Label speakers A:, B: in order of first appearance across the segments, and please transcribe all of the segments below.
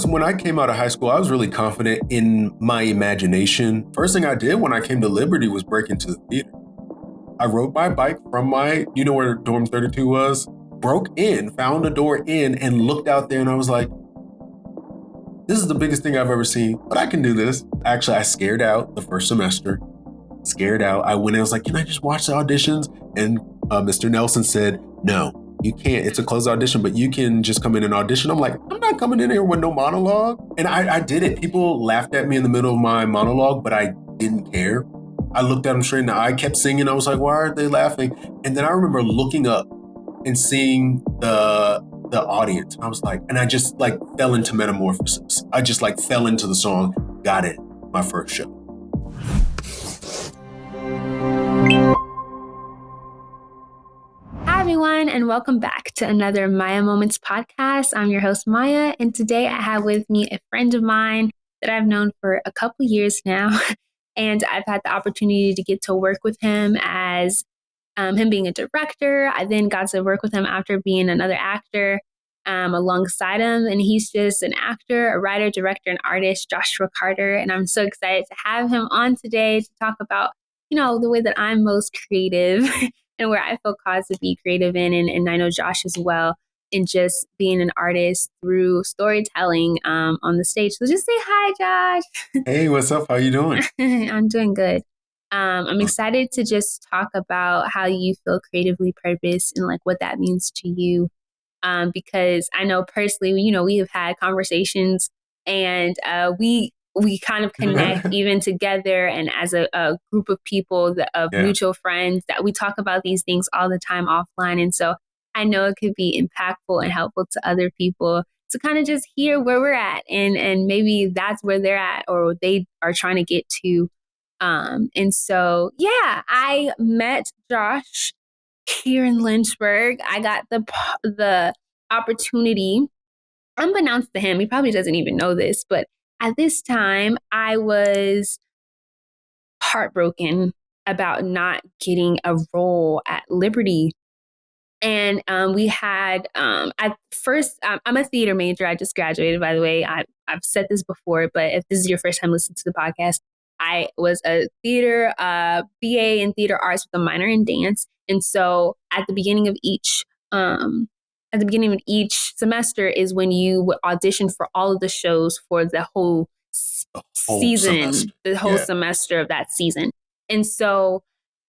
A: when I came out of high school, I was really confident in my imagination. First thing I did when I came to Liberty was break into the theater. I rode my bike from you know where dorm 32 was? Broke in, found a door in, and looked out there, and I was like, this is the biggest thing I've ever seen, but I can do this. Actually, I scared out the first semester. Scared out. I went in, I was like, can I just watch the auditions? And Mr. Nelson said, no, you can't. It's a closed audition, but you can just come in and audition. I'm like, I'm not coming in here with no monologue. And I did it. People laughed at me in the middle of my monologue, but I didn't care. I looked at them straight in the eye, kept singing. I was like, why aren't they laughing? And then I remember looking up and seeing the audience. I was like, and I just like fell into metamorphosis. I just like fell into the song, got it, my first show.
B: Hi, everyone, and welcome back to another Maia Moments podcast. I'm your host, Maia, and today I have with me a friend of mine that I've known for a couple years now, and I've had the opportunity to get to work with him as him being a director. I then got to work with him after being another actor alongside him, and he's just an actor, a writer, director, and artist, Joshua Carter, and I'm so excited to have him on today to talk about, the way that I'm most creative and where I feel caused to be creative in, and I know Josh as well, in just being an artist through storytelling on the stage. So just say hi, Josh.
A: Hey, what's up? How you doing?
B: I'm doing good. I'm excited to just talk about how you feel creatively purposed and like what that means to you. Because I know personally, we have had conversations and we kind of connect even together and as a group of people, mutual friends, that we talk about these things all the time offline. And so I know it could be impactful and helpful to other people to kind of just hear where we're at and maybe that's where they're at or they are trying to get to. And so, yeah, I met Josh here in Lynchburg. I got the opportunity, unbeknownst to him, he probably doesn't even know this, but at this time I was heartbroken about not getting a role at Liberty. And we had, at first, I'm a theater major. I just graduated, by the way. I've said this before, but if this is your first time listening to the podcast, I was a theater BA in theater arts with a minor in dance. And so at the beginning of each semester is when you would audition for all of the shows for the whole season, semester of that season. And so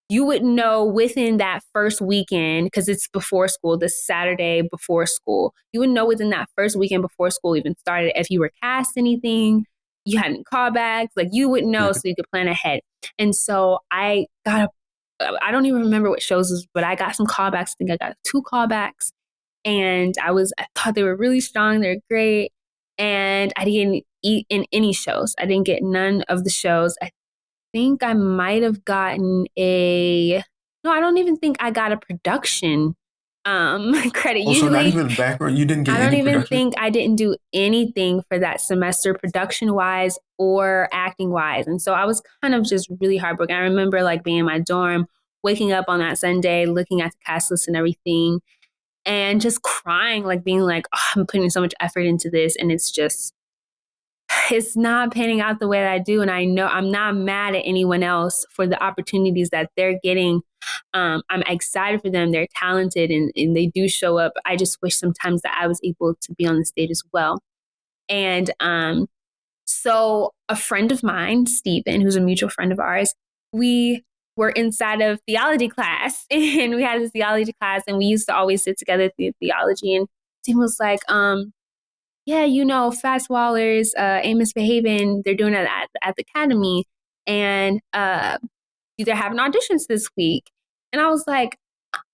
B: you would know within that first weekend, because it's before school, the Saturday before school, you would know within that first weekend before school even started if you were cast anything, you had any callbacks, like you would know so you could plan ahead. And so I don't even remember what shows was, but I got some callbacks. I think I got 2 callbacks and I thought they were really strong. They're great. And I didn't eat in any shows. I didn't get none of the shows. I think I might have gotten I don't even think I got a production credit.
A: So not even background, you didn't get any production? I don't even
B: think I didn't do anything for that semester, production wise or acting wise. And so I was kind of just really heartbroken. I remember like being in my dorm, waking up on that Sunday, looking at the cast list and everything, and just crying, like being like, oh, I'm putting so much effort into this and it's not panning out the way that I do. And I know I'm not mad at anyone else for the opportunities that they're getting. I'm excited for them. They're talented and they do show up. I just wish sometimes that I was able to be on the stage as well. And so a friend of mine, Stephen, who's a mutual friend of ours, we were inside of theology class and we had a theology class and we used to always sit together through theology. And Stephen was like, yeah, Fast Wallers, Amos Behaving, they're doing it at the Academy. And they're having auditions this week. And I was like,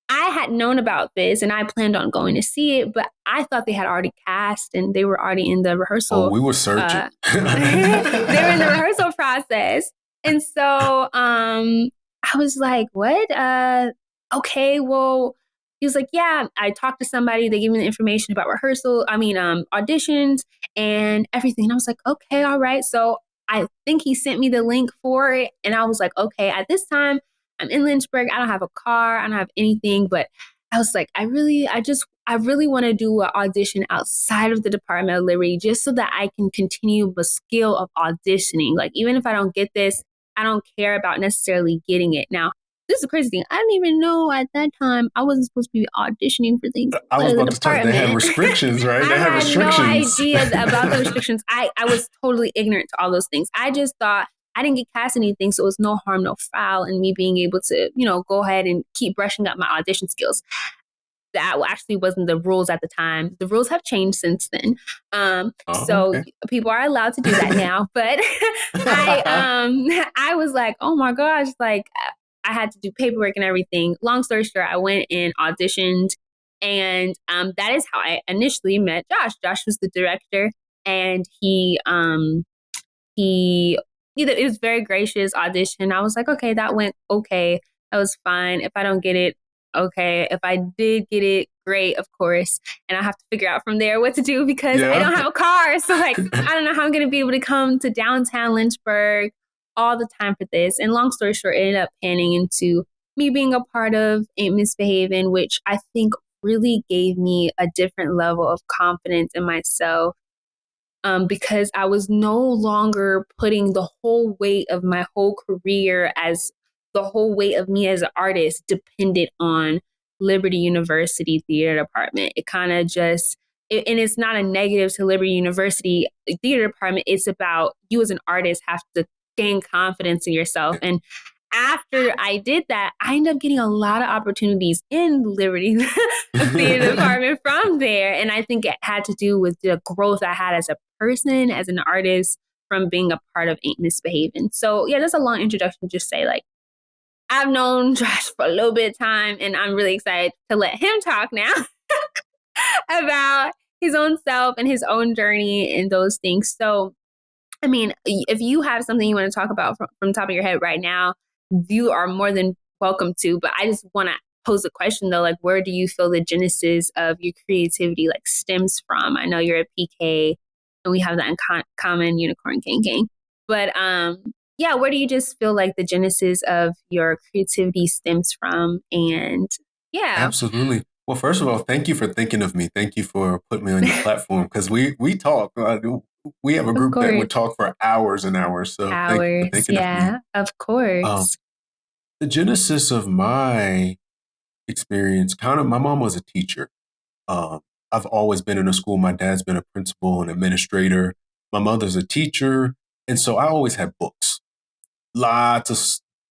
B: I had known about this and I planned on going to see it, but I thought they had already cast and they were already in the rehearsal.
A: Oh, we were searching.
B: They were in the rehearsal process. And so I was like, what? Okay, well, he was like, yeah, I talked to somebody. They gave me the information about auditions and everything. And I was like, okay, all right. So I think he sent me the link for it. And I was like, okay, at this time, I'm in Lynchburg. I don't have a car. I don't have anything. But I was like, I I really want to do an audition outside of the Department of Liberty just so that I can continue the skill of auditioning. Like, even if I don't get this, I don't care about necessarily getting it. Now, this is the crazy thing. I didn't even know at that time I wasn't supposed to be auditioning for things
A: I
B: outside
A: was
B: of the
A: about to tell you, they had
B: department.
A: restrictions, right?
B: I
A: They had
B: had no
A: restrictions.
B: idea about the restrictions. I was totally ignorant to all those things. I just thought I didn't get cast anything, so it was no harm, no foul in me being able to, go ahead and keep brushing up my audition skills. That actually wasn't the rules at the time. The rules have changed since then.
A: Oh,
B: So
A: okay.
B: people are allowed to do that now. But I was like, oh my gosh, like I had to do paperwork and everything. Long story short, I went and auditioned, and that is how I initially met Josh. Josh was the director, and he it was very gracious audition. I was like, okay, that went okay. That was fine. If I don't get it, okay. If I did get it, great, of course. And I have to figure out from there what to do because I
A: Yeah.
B: don't have a car. So like I don't know how I'm gonna be able to come to downtown Lynchburg all the time for this. And long story short, it ended up panning into me being a part of Ain't Misbehaving, which I think really gave me a different level of confidence in myself, because I was no longer putting the whole weight of my whole career as the whole weight of me as an artist depended on Liberty University Theater Department. It kind of just, and it's not a negative to Liberty University Theater Department. It's about you as an artist have to gain confidence in yourself. And after I did that, I ended up getting a lot of opportunities in Liberty Theater Department from there. And I think it had to do with the growth I had as a person, as an artist, from being a part of Ain't Misbehaving. So yeah, that's a long introduction to just say like, I've known Josh for a little bit of time, and I'm really excited to let him talk now about his own self and his own journey and those things. So I mean, if you have something you want to talk about from the top of your head right now, you are more than welcome to. But I just want to pose a question though, like where do you feel the genesis of your creativity like stems from? I know you're a PK and we have the uncommon unicorn gang. But yeah, where do you just feel like the genesis of your creativity stems from? And yeah,
A: Absolutely. Well, first of all, thank you for thinking of me. Thank you for putting me on your platform because we talk. We have a
B: of
A: group that would
B: course.
A: talk for hours and hours. So thank you for
B: Hours.
A: thinking of me.
B: Yeah, of
A: Um,
B: course.
A: the genesis of my experience, kind of, my mom was a teacher. Um, I've always been in a school. My dad's been a principal and administrator. My mother's a teacher, and so I always had books. Lots of,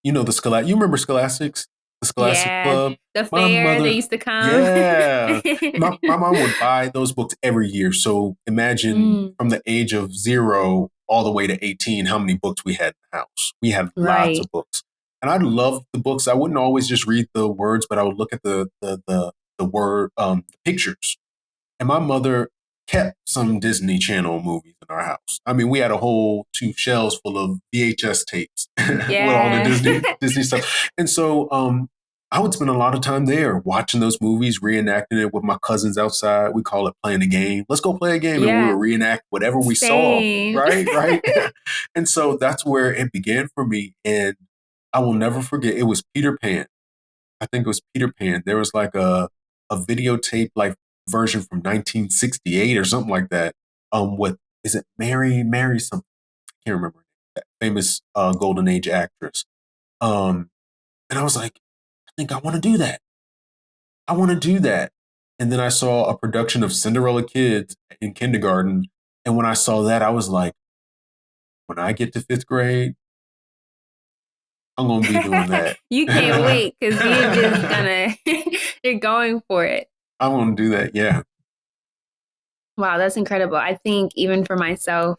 A: the Scholastic. You remember Scholastics, the Scholastic
B: Yeah,
A: Club?
B: the
A: My
B: fair they
A: mother,
B: used to come.
A: yeah, my mom would buy those books every year. So imagine
B: Mm,
A: from the age of 0 all the way to 18, how many books we had in the house. We had lots
B: right.
A: of books, and I loved the books. I wouldn't always just read the words, but I would look at the word pictures. And my mother kept some Disney Channel movies in our house. I mean, we had a whole 2 shelves full of VHS tapes with all the
B: Yeah.
A: Disney stuff. And so I would spend a lot of time there watching those movies, reenacting it with my cousins outside. We call it playing a game. Let's go play a game. And we
B: Yeah.
A: would reenact whatever we saw.
B: Same.
A: Right, right. And so that's where it began for me. And I will never forget, it was Peter Pan. I think it was Peter Pan. There was like a videotape like version from 1968 or something like that. With is it Mary something? I can't remember. That famous golden age actress. And I was like, I think I want to do that. I want to do that. And then I saw a production of Cinderella Kids in kindergarten. And when I saw that, I was like, when I get to 5th grade, I'm gonna be doing that.
B: You can't
A: I'm
B: wait because you're just gonna, you're going for it.
A: gonna do that. Yeah.
B: Wow, that's incredible. I think even for myself,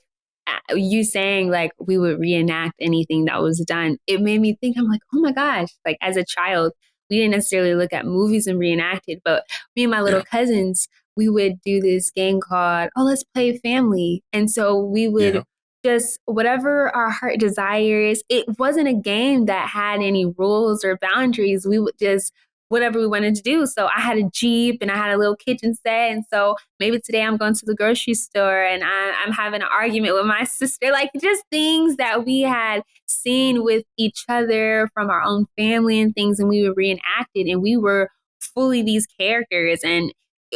B: you saying like we would reenact anything that was done, it made me think, I'm like, oh my gosh, like as a child, we didn't necessarily look at movies and reenact it, but me and my little
A: Yeah.
B: cousins, we would do this game called, oh, let's play family. And so we would
A: Yeah.
B: just whatever our heart desires. It wasn't a game that had any rules or boundaries. We would just whatever we wanted to do. So I had a Jeep and I had a little kitchen set. And so maybe today I'm going to the grocery store and I'm having an argument with my sister, like just things that we had seen with each other from our own family and things. And we were reenacted and we were fully these characters. And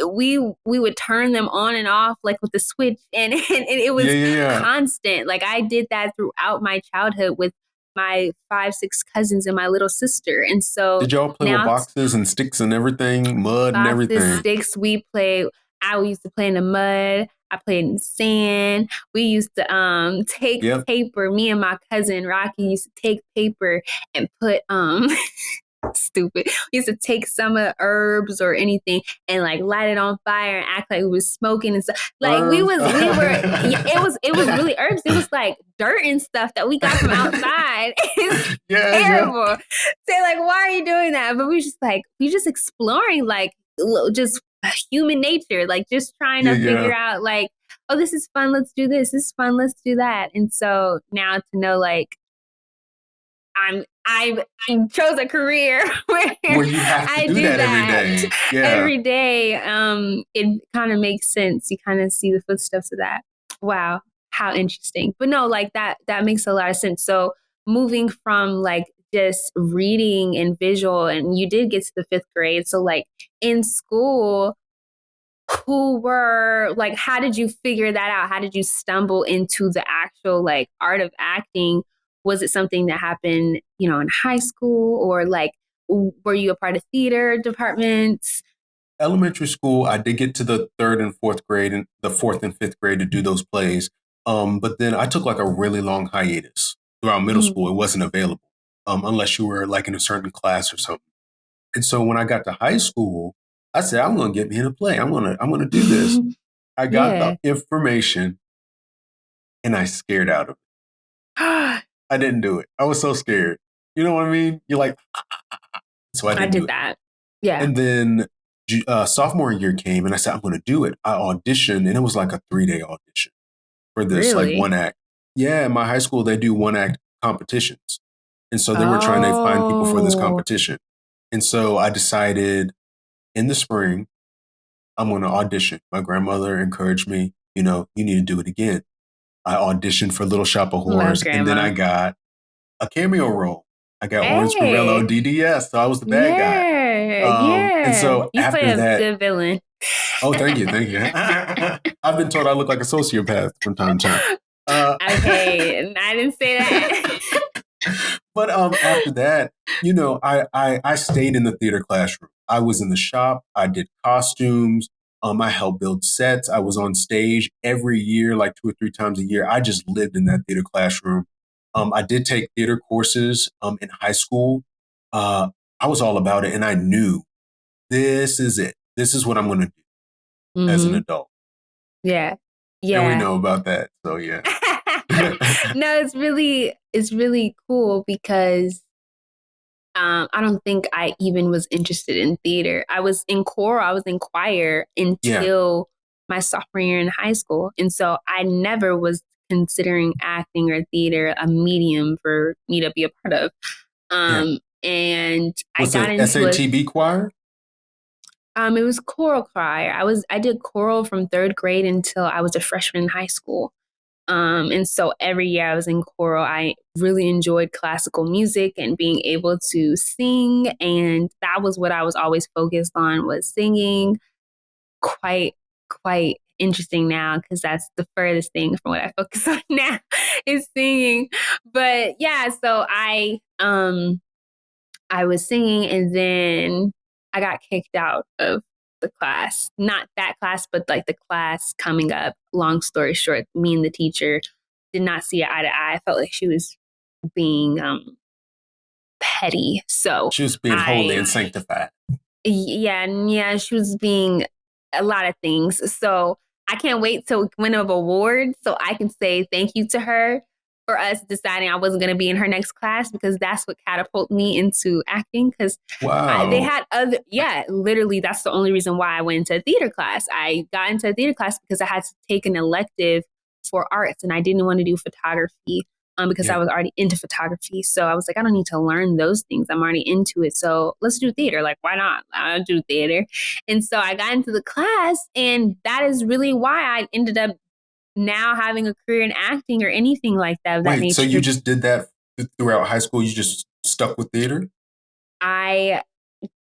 B: we would turn them on and off like with the switch, and it
A: Yeah,
B: was
A: yeah, yeah.
B: constant. Like I did that throughout my childhood with my 5, 6 cousins and my little sister. And so
A: Did y'all play with
B: now
A: boxes and sticks and everything, mud and
B: boxes,
A: everything?
B: sticks, we play. I used to play in the mud. I played in sand. We used to take
A: Yep.
B: paper. Me and my cousin Rocky used to take paper and put stupid. We used to take some of the herbs or anything and like light it on fire and act like we was smoking and stuff. Like
A: Herbs.
B: we were yeah, it was really herbs. It was like dirt and stuff that we got from outside. It's
A: Yeah, yeah.
B: terrible. Say like, why are you doing that? But we just exploring like just human nature, like just trying
A: Yeah,
B: to
A: yeah.
B: figure out like, oh, this is fun, let's do this. This is fun, let's do that. And so now to know like I chose a career where
A: Where you have to
B: I
A: do
B: do
A: that every
B: that
A: day. Yeah.
B: every day. It kind of makes sense. You kind of see the footsteps of that. Wow, how interesting. But no, like that makes a lot of sense. So moving from like just reading and visual, and you did get to the 5th grade. So like in school, who were like, how did you figure that out? How did you stumble into the actual like art of acting? Was it something that happened, in high school, or like were you a part of theater departments?
A: Elementary school, I did get to the third and fourth grade and the fourth and fifth grade to do those plays. But then I took like a really long hiatus throughout middle
B: Mm.
A: school. It wasn't available unless you were like in a certain class or something. And so when I got to high school, I said, I'm going to get me in a play. I'm going to do this. I got the
B: Yeah.
A: information and I scared out of it. I didn't do it. I was so scared. You know what I mean? You're like, so I
B: I
A: didn't do
B: did
A: it.
B: that. Yeah.
A: And then sophomore year came and I said, I'm going to do it. I auditioned and it was like a 3-day audition for this, like
B: Really?
A: one act. Yeah, in my high school, they do one act competitions. And so they were trying to find people for this
B: Oh,
A: competition. And so I decided in the spring, I'm going to audition. My grandmother encouraged me, you need to do it again. I auditioned for Little Shop of
B: love
A: Horrors and then
B: grandma.
A: I got a cameo role. I got Orange Scarello,
B: Hey.
A: DDS. So I was the bad guy.
B: Yeah.
A: And
B: Yeah.
A: so
B: You play
A: after
B: a
A: that,
B: good villain.
A: oh, thank you, thank you. I've been told I look like a sociopath from time to time.
B: Okay, I didn't say that.
A: But after that, I stayed in the theater classroom. I was in the shop. I did costumes. I helped build sets. I was on stage every year, like 2 or 3 times a year. I just lived in that theater classroom. I did take theater courses in high school. I was all about it, and I knew this is it. This is what I'm going to do as an
B: Hmm.
A: adult.
B: Yeah.
A: And we
B: Yeah.
A: know about that. So yeah.
B: No, it's really cool because I don't think I even was interested in theater. I was in choral, I was in choir
A: Yeah.
B: until my sophomore year in high school. And so I never was considering acting or theater a medium for me to be a part of.
A: Yeah.
B: And I
A: What's
B: got
A: it?
B: into a
A: SATB choir?
B: it was choral choir. I did choral from 3rd grade until I was a freshman in high school. And so every year I was in choral, I really enjoyed classical music and being able to sing. And that was what I was always focused on, was singing. Quite, quite interesting now because that's the furthest thing from what I focus on now is singing. But yeah, so I was singing and then I got kicked out of the class. Not that class, but like the class coming up. Long story short, me and the teacher did not see eye to eye. I felt like she was being petty. So
A: She was being holy
B: I
A: and sanctified.
B: yeah, yeah, she was being a lot of things. So I can't wait to win an award so I can say thank you to her for us deciding I wasn't going to be in her next class, because that's what catapulted me into acting. Because they
A: Wow.
B: had other, yeah, literally, that's the only reason why I went into theater class. I got into theater class because I had to take an elective for arts and I didn't want to do photography because
A: Yeah.
B: I was already into photography. So I was like, I don't need to learn those things. I'm already into it. So let's do theater. Like, why not? I'll do theater. And so I got into the class, and that is really why I ended up now having a career in acting or anything like that of that
A: Wait, so you
B: nature.
A: just did that throughout high school? You just stuck with theater?
B: I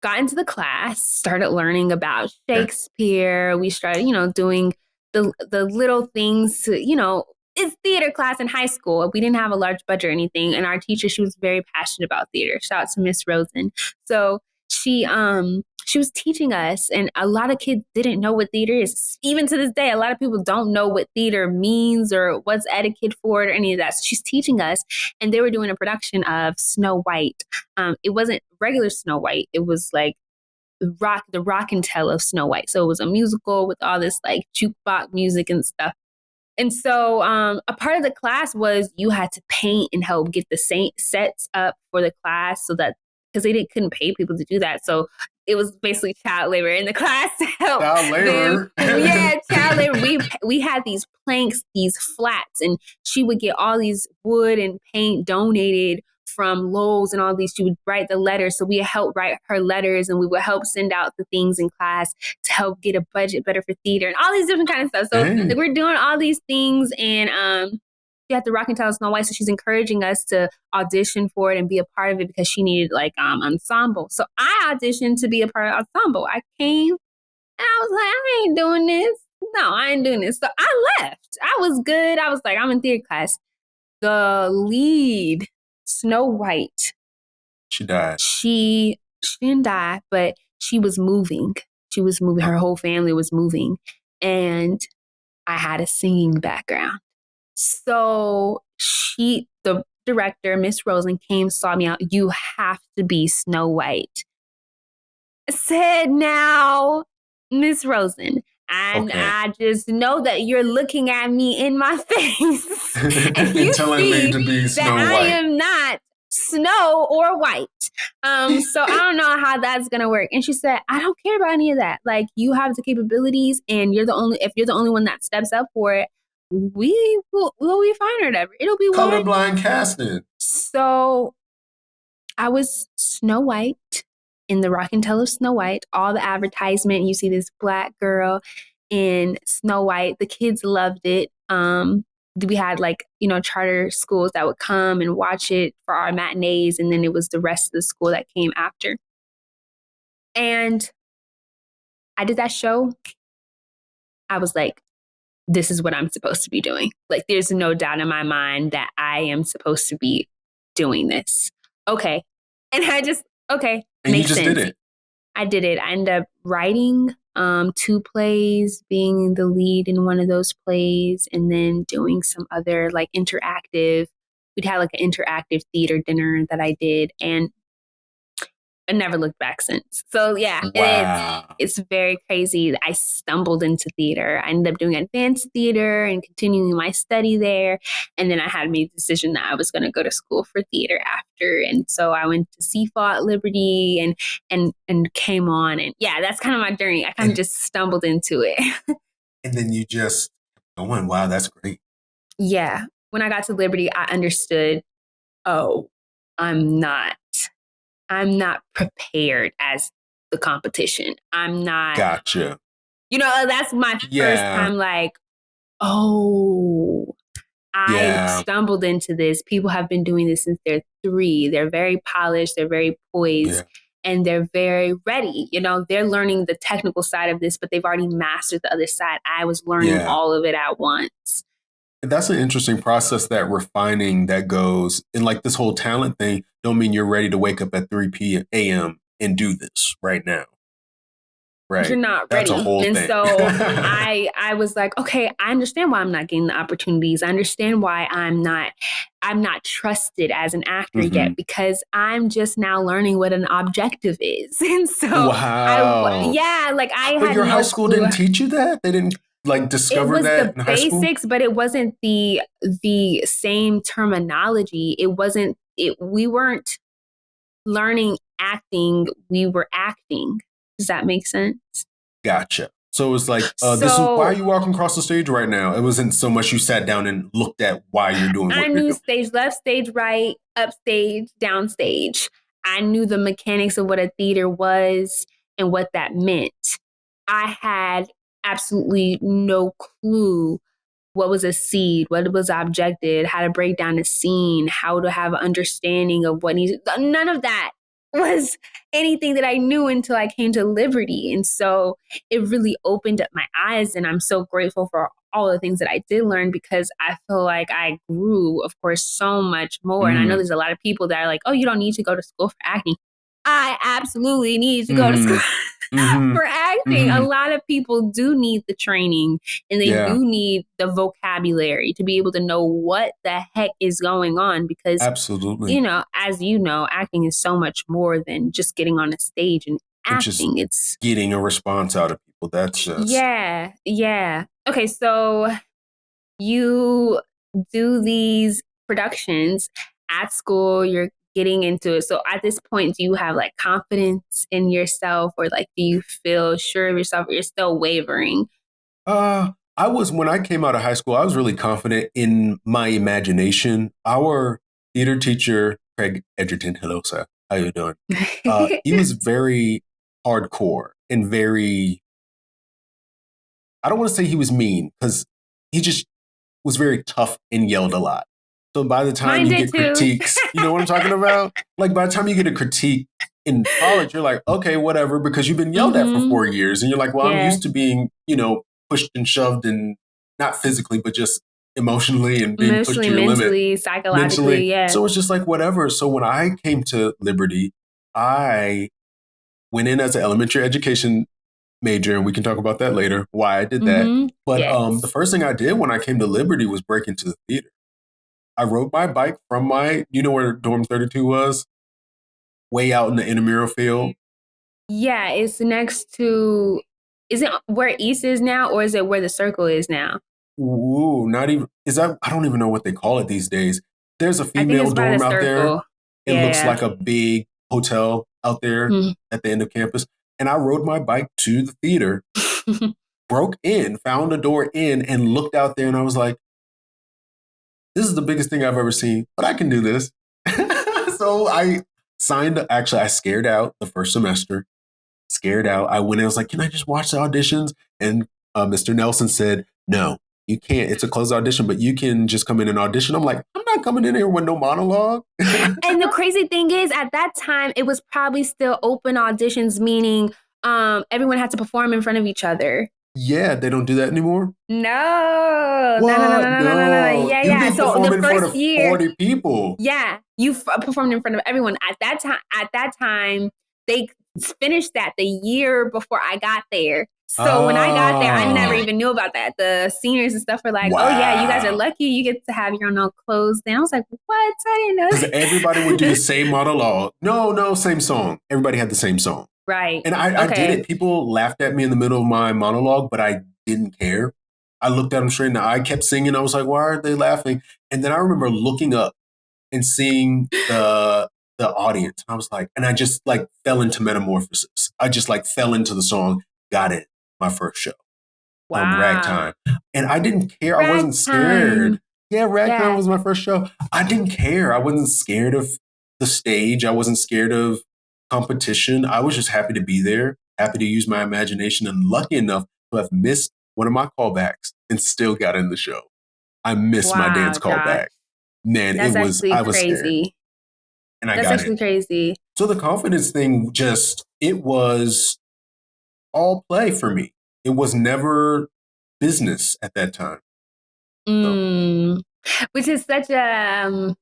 B: got into the class, started learning about
A: Okay.
B: Shakespeare. We started, doing the little things to, it's theater class in high school. We didn't have a large budget or anything. And our teacher, she was very passionate about theater. Shout out to Miss Rosen. So she was teaching us, and a lot of kids didn't know what theater is. Even to this day, a lot of people don't know what theater means or what's etiquette for it or any of that. So she's teaching us, and they were doing a production of Snow White. It wasn't regular Snow White. It was like the rock and tell of Snow White. So it was a musical with all this like jukebox music and stuff. And so a part of the class was you had to paint and help get the sets up for the class so that because couldn't pay people to do that. So it was basically child labor in the class to help
A: Child
B: them.
A: labor.
B: Yeah, child labor. We had these planks, these flats, and she would get all these wood and paint donated from Lowe's and all these. She would write the letters. So we would help write her letters, and we would help send out the things in class to help get a budget better for theater and all these different kind of stuff. So like, we're doing all these things, and she had the Rock and Tell Snow White, so she's encouraging us to audition for it and be a part of it because she needed like ensemble. So I auditioned to be a part of ensemble. I came and I was like, I ain't doing this. No, I ain't doing this. So I left. I was good. I was like, I'm in theater class. The lead, Snow White,
A: She died.
B: She didn't die, but she was moving. She was moving. Her whole family was moving. And I had a singing background. So the director, Miss Rosen, came, saw me out. You have to be Snow White. I said, now, Miss Rosen, and I just know that you're looking at me in my face and you
A: telling me to be
B: that I am not snow or white. So I don't know how that's gonna work. And she said, I don't care about any of that. Like, you have the capabilities, and if you're the only one that steps up for it, we'll be fine or whatever. It'll be
A: colorblind casting.
B: So I was Snow White in the Rock and Tell of Snow White. All the advertisement, you see this Black girl in Snow White. The kids loved it. We had like, charter schools that would come and watch it for our matinees. And then it was the rest of the school that came after. And I did that show. I was like, this is what I'm supposed to be doing. Like, there's no doubt in my mind that I am supposed to be doing this. Okay. And I just, okay.
A: And makes you just sense. Did it.
B: I did it. I ended up writing 2 plays, being the lead in one of those plays, and then doing some other like interactive. We'd had like an interactive theater dinner that I did, and I never looked back since. So yeah, wow. It's very crazy. I stumbled into theater. I ended up doing advanced theater and continuing my study there. And then I had made the decision that I was going to go to school for theater after. And so I went to CFA at Liberty and came on. And yeah, that's kind of my journey. I kind of just stumbled into it.
A: And then you just going, wow, that's great.
B: Yeah. When I got to Liberty, I understood, oh, I'm not prepared as the competition. I'm not.
A: Gotcha.
B: That's my first time like, oh, I stumbled into this. People have been doing this since they're 3. They're very polished. They're very poised. And they're very ready. They're learning the technical side of this, but they've already mastered the other side. I was learning all of it at once.
A: That's an interesting process, that refining that goes in, like, this whole talent thing. Don't mean you're ready to wake up at 3 a.m. and do this right now. Right.
B: You're not ready. That's a whole thing. So I was like, okay, I understand why I'm not getting the opportunities. I understand why I'm not trusted as an actor yet, because I'm just now learning what an objective is. And so
A: But your high school didn't teach you that? They didn't discover that in high school? It was the basics,
B: but it wasn't the same terminology. We weren't learning acting. We were acting. Does that make sense?
A: Gotcha. So it was like, this is why are you walking across the stage right now? It wasn't so much you sat down and looked at why you're doing what you're doing. I knew
B: stage left, stage right, upstage, downstage. I knew the mechanics of what a theater was and what that meant. I had absolutely no clue what was a seed, what was objective, how to break down a scene, how to have an understanding of what needs. None of that was anything that I knew until I came to Liberty. And so it really opened up my eyes. And I'm so grateful for all the things that I did learn because I feel like I grew, of course, so much more. And I know
A: Mm,
B: there's a lot of people that are like, oh, you don't need to go to school for acting. I absolutely need to go to school
A: mm-hmm, mm-hmm,
B: for acting. A
A: mm-hmm.
B: lot of people do need the training and they
A: Yeah,
B: do need the vocabulary to be able to know what the heck is going on because,
A: absolutely.
B: as you know, acting is so much more than just getting on a stage and
A: And just
B: acting. It's,
A: getting a response out of people. That's just,
B: yeah, yeah. Okay, so you do these productions at school, you're getting into it. So at this point, do you have like confidence in yourself or like do you feel sure of yourself or you're still wavering?
A: when I came out of high school, I was really confident in my imagination. Our theater teacher, Craig Edgerton, hello, sir. How you doing? He was very hardcore and very, I don't want to say he was mean because he just was very tough and yelled a lot. So by the time
B: Mine
A: you
B: did
A: get
B: too.
A: critiques, you know what I'm talking about? Like by the time you get a critique in college, you're like, okay, whatever, because you've been yelled at for
B: Mm-hmm.
A: 4 years. And you're like, well, I'm
B: Yeah.
A: used to being, pushed and shoved and not physically, but just emotionally and being pushed
B: Emotionally,
A: to your limit
B: mentally, psychologically.
A: mentally.
B: Yeah.
A: So it's just like whatever. So when I came to Liberty, I went in as an elementary education major, and we can talk about that later, why I did that.
B: Mm-hmm.
A: But the
B: Yes.
A: first thing I did when I came to Liberty was break into the theater. I rode my bike from you know where dorm 32 was? Way out in the intramural field.
B: Yeah, it's next to, is it where East is now or is it where the circle is now?
A: Ooh, not even, is that, I don't even know what they call it these days. There's a
B: I think
A: female
B: it's by the
A: dorm out there.
B: circle.
A: It looks
B: Yeah.
A: like a big hotel out there
B: Mhm.
A: at the end of campus. And I rode my bike to the theater, broke in, found a door in, and looked out there. And I was like, this is the biggest thing I've ever seen, but I can do this. So I actually, I scared out the first semester, scared out. I went in, I was like, can I just watch the auditions? And Mr. Nelson said, no, you can't. It's a closed audition, but you can just come in and audition. I'm like, I'm not coming in here with no monologue.
B: And the crazy thing is, at that time, it was probably still open auditions, meaning everyone had to perform in front of each other.
A: Yeah, they don't do that anymore.
B: No, no, no, no,
A: What?
B: no, no, no, no, no.
A: No,
B: Yeah,
A: you
B: yeah.
A: can
B: So
A: perform
B: the
A: in front
B: first
A: of
B: year,
A: 40 people.
B: yeah, you performed in front of everyone. At that time, they finished that the year before I got there. So when I got there, I never
A: Ah,
B: even knew about that. The seniors and stuff were like, "Oh yeah, you guys are
A: wow.
B: lucky. You get to have your own clothes." And I was like, "What? I didn't know
A: Because everybody would do the
B: that."
A: same monologue. No, no, same song. Everybody had the same song.
B: Right.
A: And I did
B: Okay.
A: it. People laughed at me in the middle of my monologue, but I didn't care. I looked at them straight in the eye, kept singing. I was like, why are they laughing? And then I remember looking up and seeing the audience. I was like, and I just like fell into metamorphosis. I just like fell into the song, got it, my first show,
B: Wow.
A: Ragtime. And I didn't care. I wasn't
B: Ragtime.
A: scared. Yeah, Ragtime
B: Yeah.
A: was my first show. I didn't care. I wasn't scared of the stage. I wasn't scared of competition. I was just happy to be there, happy to use my imagination, and lucky enough to have missed one of my callbacks and still got in the show. I missed my dance
B: Wow, Josh.
A: callback. Man,
B: That's
A: I
B: actually
A: was scared
B: crazy.
A: and I
B: That's
A: got in.
B: actually crazy.
A: So the confidence thing it was all play for me. It was never business at that time. So
B: Mm. Which is such a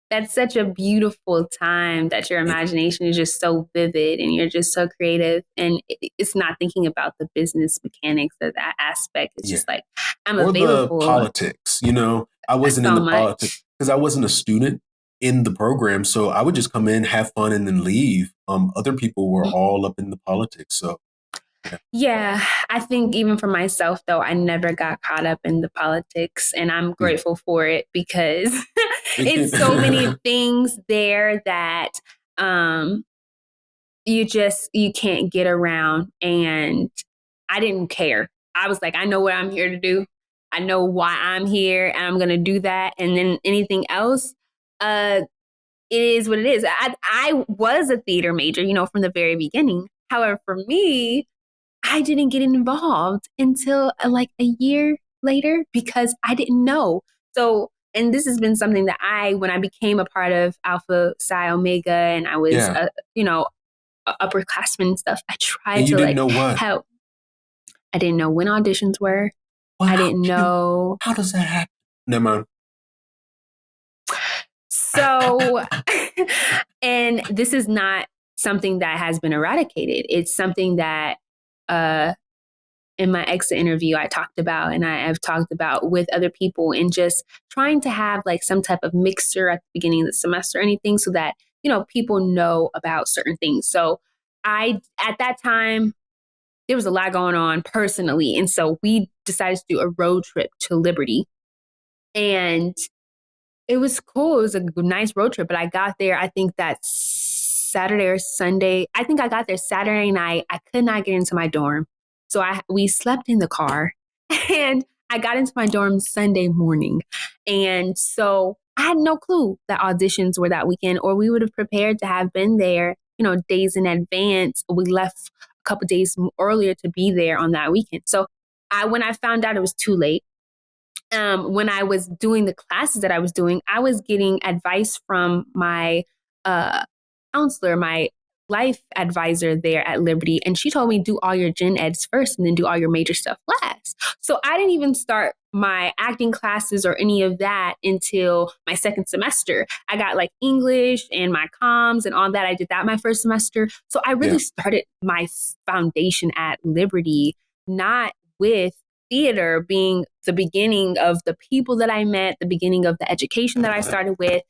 B: that's such a beautiful time that your
A: it,
B: imagination is just so vivid and you're just so creative and it's not thinking about the business mechanics of that aspect. It's
A: yeah.
B: just like I'm
A: Or the
B: available
A: politics, I wasn't in
B: so
A: the politics
B: much.
A: because I wasn't a student in the program. So I would just come in, have fun, and then leave. Other people were all up in the politics. So yeah.
B: Yeah, I think even for myself though, I never got caught up in the politics and I'm
A: Mm.
B: grateful for it because
A: It
B: it's so many
A: can
B: things there that um you can't get around and I didn't care. I was like, I know what I'm here to do. I know why I'm here and I'm going to do that and then anything else uh it is what it is. I was a theater major, from the very beginning. However, for me, I didn't get involved until like a year later because I didn't know. So and this has been something that when I became a part of Alpha Psi Omega and I was,
A: Yeah.
B: upperclassmen and stuff, I tried
A: And you
B: to
A: didn't
B: like
A: know what?
B: help. I didn't know when auditions were.
A: Well,
B: I didn't know.
A: how does that happen? Never mind.
B: So, and this is not something that has been eradicated. It's something that, uh, in my exit interview, I talked about and I have talked about with other people, and just trying to have like some type of mixture at the beginning of the semester or anything so that, people know about certain things. So at that time, there was a lot going on personally. And so we decided to do a road trip to Liberty. And it was cool. It was a nice road trip, but I got there, I think that Saturday or Sunday. I think I got there Saturday night. I could not get into my dorm. So we slept in the car and I got into my dorm Sunday morning. And so I had no clue that auditions were that weekend, or we would have prepared to have been there, days in advance. We left a couple days earlier to be there on that weekend. So when I found out, it was too late. When I was doing the classes that I was doing, I was getting advice from my uh, counselor, my life advisor there at Liberty. And she told me, do all your gen eds first and then do all your major stuff last. So I didn't even start my acting classes or any of that until my second semester. I got like English and my comms and all that. I did that my first semester. So I
A: Yeah.
B: really started my foundation at Liberty, not with theater being the beginning of the people that I met, the beginning of the education that I started with.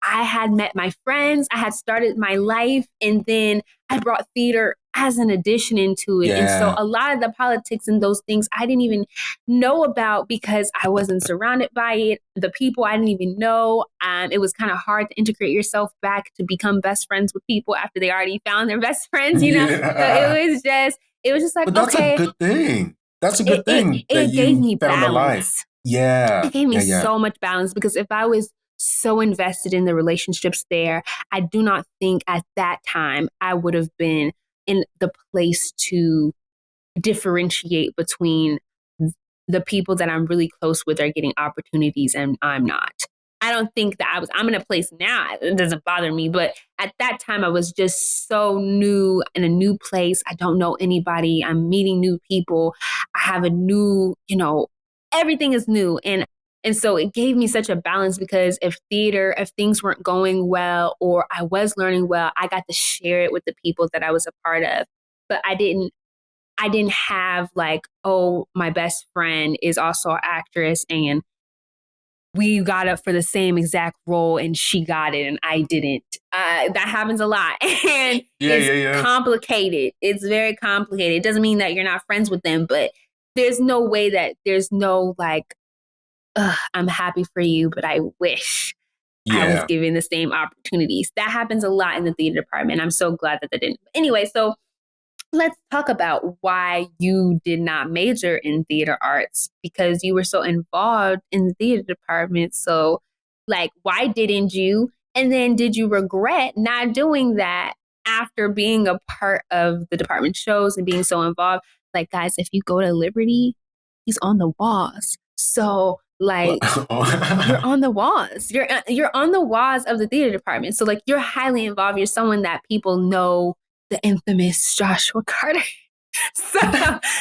B: I had met my friends, I had started my life, and then I brought theater as an addition into it. And so
A: Yeah.
B: a lot of the politics and those things I didn't even know about because I wasn't surrounded by it. The people I didn't even know. It was kind of hard to integrate yourself back to become best friends with people after they already found their best friends. So
A: Yeah.
B: it was just like,
A: But that's a
B: okay,
A: good thing. That's a
B: it,
A: good
B: it
A: thing that
B: it gave
A: you
B: me
A: found a life.
B: balance.
A: Yeah.
B: It gave me
A: Yeah. Yeah.
B: so much balance, because if I was so invested in the relationships there, I do not think at that time I would have been in the place to differentiate between the people that I'm really close with are getting opportunities and I'm not. I don't think that I'm in a place now. It doesn't bother me. But at that time, I was just so new in a new place. I don't know anybody. I'm meeting new people. I have a new, everything is new. And so it gave me such a balance, because if things weren't going well or I was learning well, I got to share it with the people that I was a part of. But I didn't have like, oh, my best friend is also an actress and we got up for the same exact role and she got it and I didn't. That happens a lot. And
A: Yeah.
B: it's
A: Yeah. Yeah.
B: complicated. It's very complicated. It doesn't mean that you're not friends with them, but there's no like, I'm happy for you, but I wish I was
A: Yeah.
B: given the same opportunities. That happens a lot in the theater department. I'm so glad that didn't. Anyway, so let's talk about why you did not major in theater arts, because you were so involved in the theater department. So, like, why didn't you? And then did you regret not doing that after being a part of the department shows and being so involved? Like, guys, if you go to Liberty, he's on the walls. So, like, you're on the walls. You're on the walls of the theater department. So like you're highly involved. You're someone that people know, the infamous Joshua Carter. So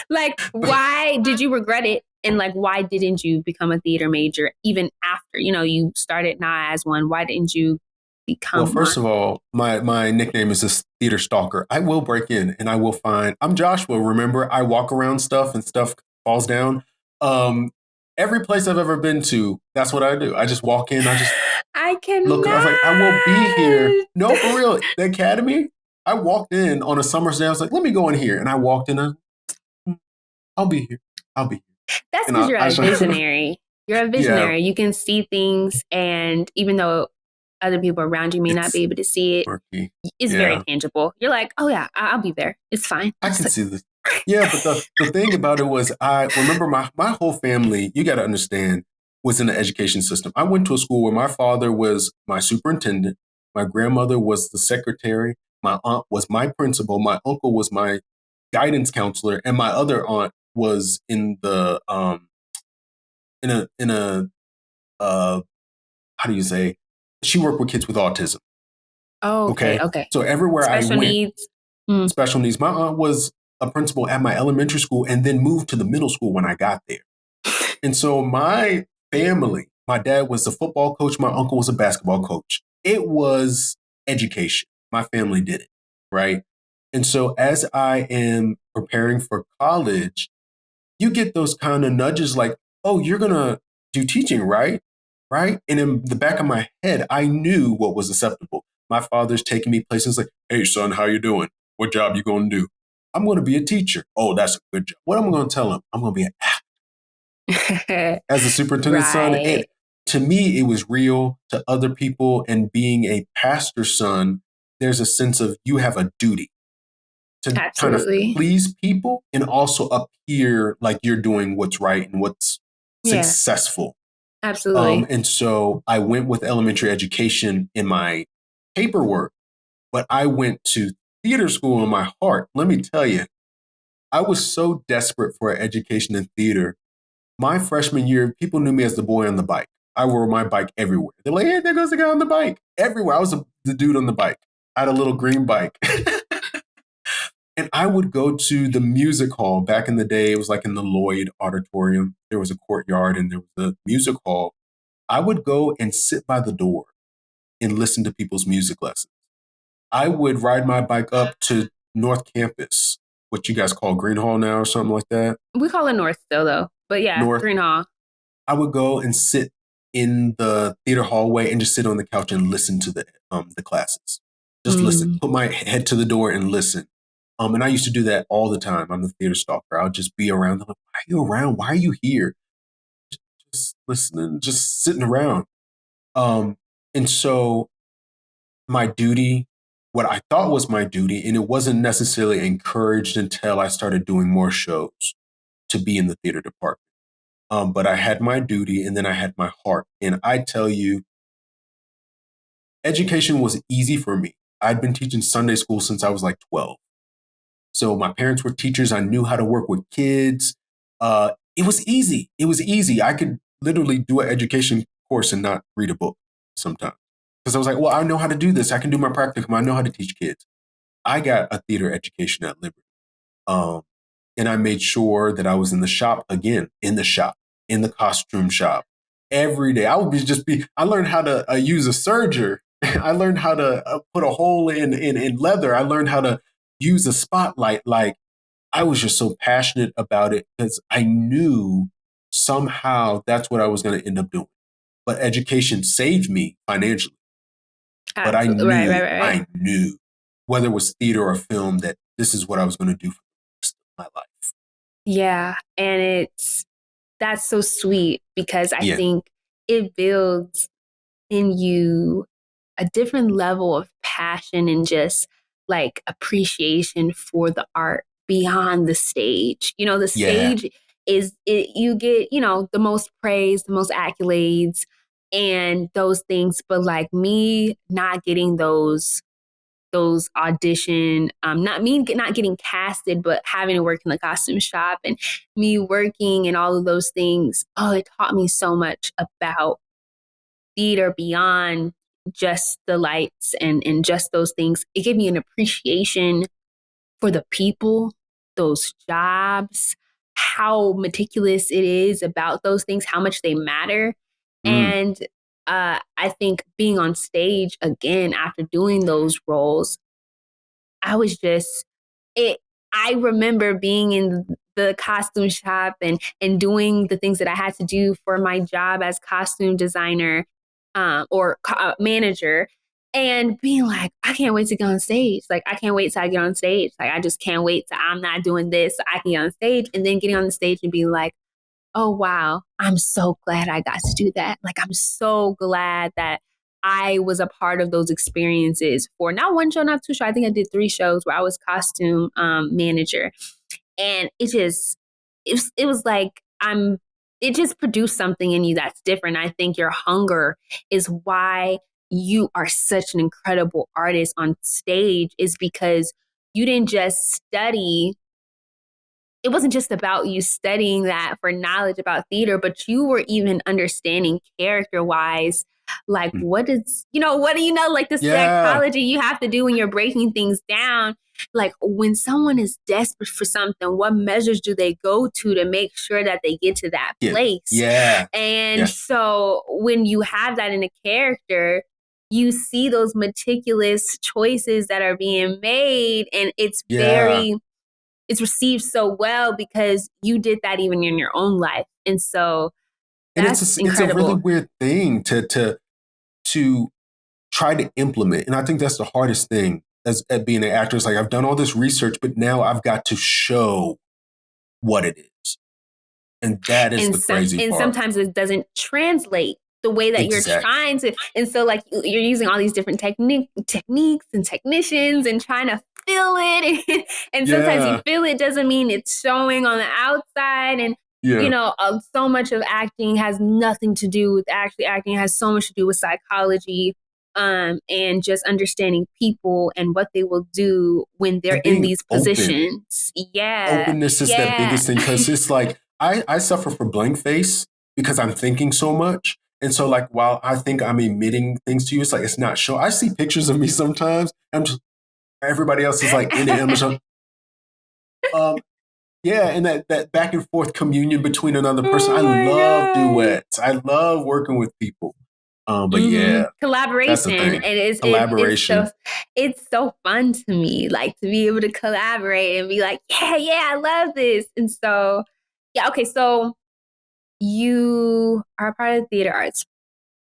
B: like, why did you regret it? And like, why didn't you become a theater major even after, you started not as one? Why didn't you
A: Well,
B: become
A: first
B: one?
A: of all, my nickname is this theater stalker. I will break in and I will find. I'm Joshua. Remember, I walk around stuff and stuff falls down. Um, every place I've ever been to, that's what I do. I just walk in. I just
B: I
A: look. I was like, I will be here.
B: cannot.
A: No, for real. The academy. I walked in on a summer's day. I was like, let me go in here, and I walked in. I'll be here. I'll be here.
B: That's
A: And
B: because you're
A: I
B: a
A: just,
B: visionary. You're a
A: yeah,
B: visionary. You can see things, and even though other people around you may not
A: it's
B: be able to see it,
A: murky.
B: it's very
A: Yeah.
B: tangible. You're like, oh yeah, I'll be there. It's fine.
A: I
B: Just
A: can
B: like,
A: see this. Yeah, but the thing about it was I remember my whole family, you gotta understand, was in the education system. I went to a school where my father was my superintendent, my grandmother was the secretary, my aunt was my principal, my uncle was my guidance counselor, and my other aunt was in the in a how do you say, she worked with kids with autism.
B: Oh, okay,
A: Okay.
B: okay.
A: So everywhere I
B: Special
A: went,
B: needs. Mm.
A: special needs. My aunt was a principal at my elementary school and then moved to the middle school when I got there. And so my family, my dad was a football coach, my uncle was a basketball coach. It was education. My family did it, right? And so as I am preparing for college, you get those kind of nudges like, oh, you're going to do teaching, right? Right. And in the back of my head, I knew what was acceptable. My father's taking me places like, hey, son, how you doing? What job you going to do? I'm going to be a teacher. Oh, that's a good job. What am I going to tell him? I'm going to be an as a superintendent's son. And
B: Right.
A: to me, it was real. To other people, and being a pastor's son, there's a sense of you have a duty to kind of
B: Absolutely.
A: please people and also appear like you're doing what's right and what's
B: Yeah,
A: successful.
B: absolutely.
A: And so I went with elementary education in my paperwork, but I went to theater school in my heart. Let me tell you, I was so desperate for an education in theater. My freshman year, people knew me as the boy on the bike. I wore my bike everywhere. They're like, hey, there goes the guy on the bike. Everywhere. I was the dude on the bike. I had a little green bike. And I would go to the music hall. Back in the day, it was like in the Lloyd Auditorium. There was a courtyard and there was a music hall. I would go and sit by the door and listen to people's music lessons. I would ride my bike up to North Campus, what you guys call Green Hall now or something like that.
B: We call it North still though, but yeah,
A: North.
B: Green Hall.
A: I would go and sit in the theater hallway and just sit on the couch and listen to the classes. Just listen.
B: Mm.
A: Put my head to the door and listen. And I used to do that all the time. I'm the theater stalker. I'll just be around. I'm like, why are you around? Why are you here? Just listening, just sitting around. Um, and so my duty, what I thought was my duty, and it wasn't necessarily encouraged until I started doing more shows to be in the theater department. But I had my duty and then I had my heart. And I tell you, education was easy for me. I'd been teaching Sunday school since I was like 12. So my parents were teachers. I knew how to work with kids. It was easy. It was easy. I could literally do an education course and not read a book sometimes. Because I was like, well, I know how to do this. I can do my practicum. I know how to teach kids. I got a theater education at Liberty. Um, and I made sure that I was in the shop again, in the shop, in the costume shop every day. I would I learned how to use a serger. I learned how to put a hole in leather. I learned how to use a spotlight. Like I was just so passionate about it because I knew somehow that's what I was going to end up doing. But education saved me financially. But
B: Absolutely. Right, right, right, right.
A: I knew whether it was theater or film that this is what I was going to do for the rest of my life.
B: Yeah. And that's so sweet because I
A: Yeah.
B: think it builds in you a different level of passion and just like appreciation for the art beyond the stage. You know, the
A: Yeah.
B: stage you get, the most praise, the most accolades and those things, but like me not getting those audition, not getting casted, but having to work in the costume shop and me working and all of those things. Oh, it taught me so much about theater beyond just the lights and just those things. It gave me an appreciation for the people, those jobs, how meticulous it is about those things, how much they matter.
A: Mm.
B: And I think being on stage again after doing those roles, I was just it I remember being in the costume shop and doing the things that I had to do for my job as costume designer or manager and being like, I can't wait to get on stage. Like, I can't wait till I get on stage. Like, I just can't wait till I'm not doing this. So I can get on stage and then getting on the stage and being like, oh, wow, I'm so glad I got to do that. Like, I'm so glad that I was a part of those experiences for not one show, not two shows. I think I did 3 shows where I was costume manager. And it was like, it just produced something in you that's different. I think your hunger is why you are such an incredible artist on stage, is because you didn't just study, it wasn't just about you studying that for knowledge about theater, but you were even understanding character wise like
A: Mm.
B: what do you know, like the
A: Yeah.
B: psychology you have to do when you're breaking things down. Like when someone is desperate for something, what measures do they go to make sure that they get to that
A: Yeah.
B: place?
A: Yeah.
B: And
A: Yeah.
B: so when you have that in a character, you see those meticulous choices that are being made, and
A: Yeah.
B: it's received so well because you did that even in your own life. And so
A: And
B: that's
A: it's a really
B: incredible.
A: weird thing to try to implement. And I think that's the hardest thing as at being an actor. It's like I've done all this research, but now I've got to show what it is. And that is
B: and
A: the
B: some
A: crazy
B: and
A: part.
B: sometimes it doesn't translate the way that you're
A: Exactly.
B: trying to. And so like you're using all these different techniques and technicians and trying to feel it. And sometimes you
A: Yeah.
B: feel it doesn't mean it's showing on the outside. And
A: Yeah.
B: so much of acting has nothing to do with actually acting. It has so much to do with psychology, and just understanding people and what they will do when they're
A: And
B: in
A: being
B: these
A: open.
B: positions. Yeah,
A: Openness is that
B: yeah.
A: biggest thing because it's like I suffer from blank face because I'm thinking so much. And so like while I think I'm emitting things to you, it's like it's not show. I see pictures of me sometimes. I'm just everybody else is like in the image. Um, yeah, and that back and forth communion between another person.
B: Oh
A: I
B: my
A: love
B: God.
A: duets. I love working with people. But yeah, that's the
B: Collaboration, and
A: thing.
B: it's
A: Collaboration.
B: so fun to me, like to be able to collaborate and be like, yeah, I love this. And so yeah, okay, so you are a part of the theater arts.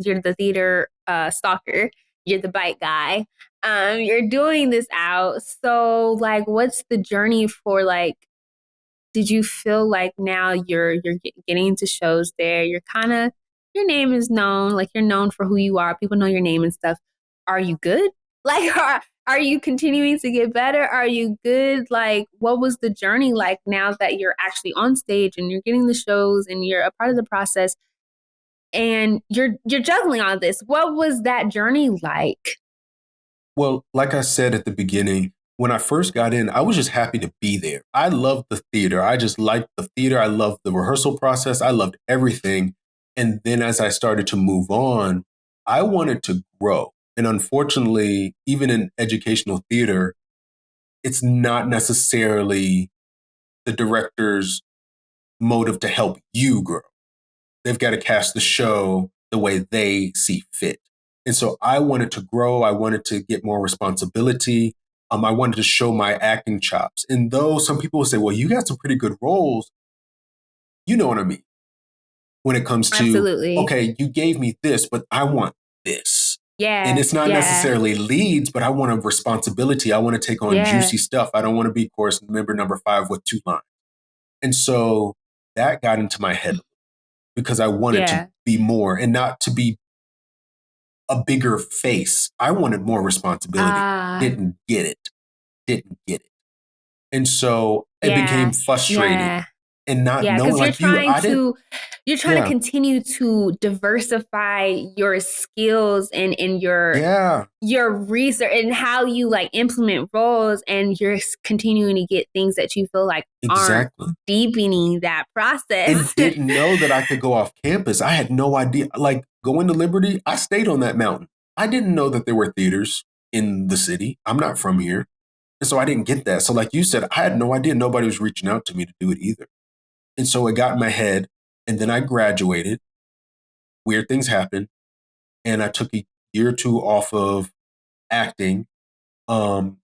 B: You're the theater stalker. You're the bike guy. You're doing this out. So like, what's the journey for like? Did you feel like now you're getting into shows there? You're kind of your name is known, like you're known for who you are. People know your name and stuff. Are you good? Like, are you continuing to get better? Are you good? Like, what was the journey like now that you're actually on stage and you're getting the shows and you're a part of the process and you're juggling all this? What was that journey like?
A: Well, like I said at the beginning, when I first got in, I was just happy to be there. I loved the theater. I just liked the theater. I loved the rehearsal process. I loved everything. And then as I started to move on, I wanted to grow. And unfortunately, even in educational theater, it's not necessarily the director's motive to help you grow. They've got to cast the show the way they see fit. And so I wanted to grow. I wanted to get more responsibility. I wanted to show my acting chops. And though some people will say, well, you got some pretty good roles, you know what I mean? When it comes to,
B: Absolutely.
A: okay, you gave me this, but I want this. And
B: Yeah,
A: it's not
B: yeah,
A: necessarily leads, but I want a responsibility. I want to take on
B: yeah,
A: juicy stuff. I don't want to be chorus member number 5 with 2 lines. And so that got into my head because I wanted to
B: yeah.
A: be more and not to be a bigger face. I wanted more responsibility.
B: Ah,
A: Didn't get it. Didn't get it. And so it became
B: yeah,
A: frustrating
B: yeah.
A: and not
B: Yeah,
A: knowing
B: because
A: like you, I didn't,
B: you're trying to
A: yeah,
B: continue to diversify your skills and
A: yeah,
B: your research and how you like implement roles, and you're continuing to get things that you feel like aren't
A: exactly.
B: deepening that
A: And
B: process.
A: didn't know that I could go off campus. I had no idea. Like going to Liberty, I stayed on that mountain. I didn't know that there were theaters in the city. I'm not from here. And so I didn't get that. So, like you said, I had no idea. Nobody was reaching out to me to do it either. And so it got in my head. And then I graduated. Weird things happened. And I took a year or two off of acting. Um,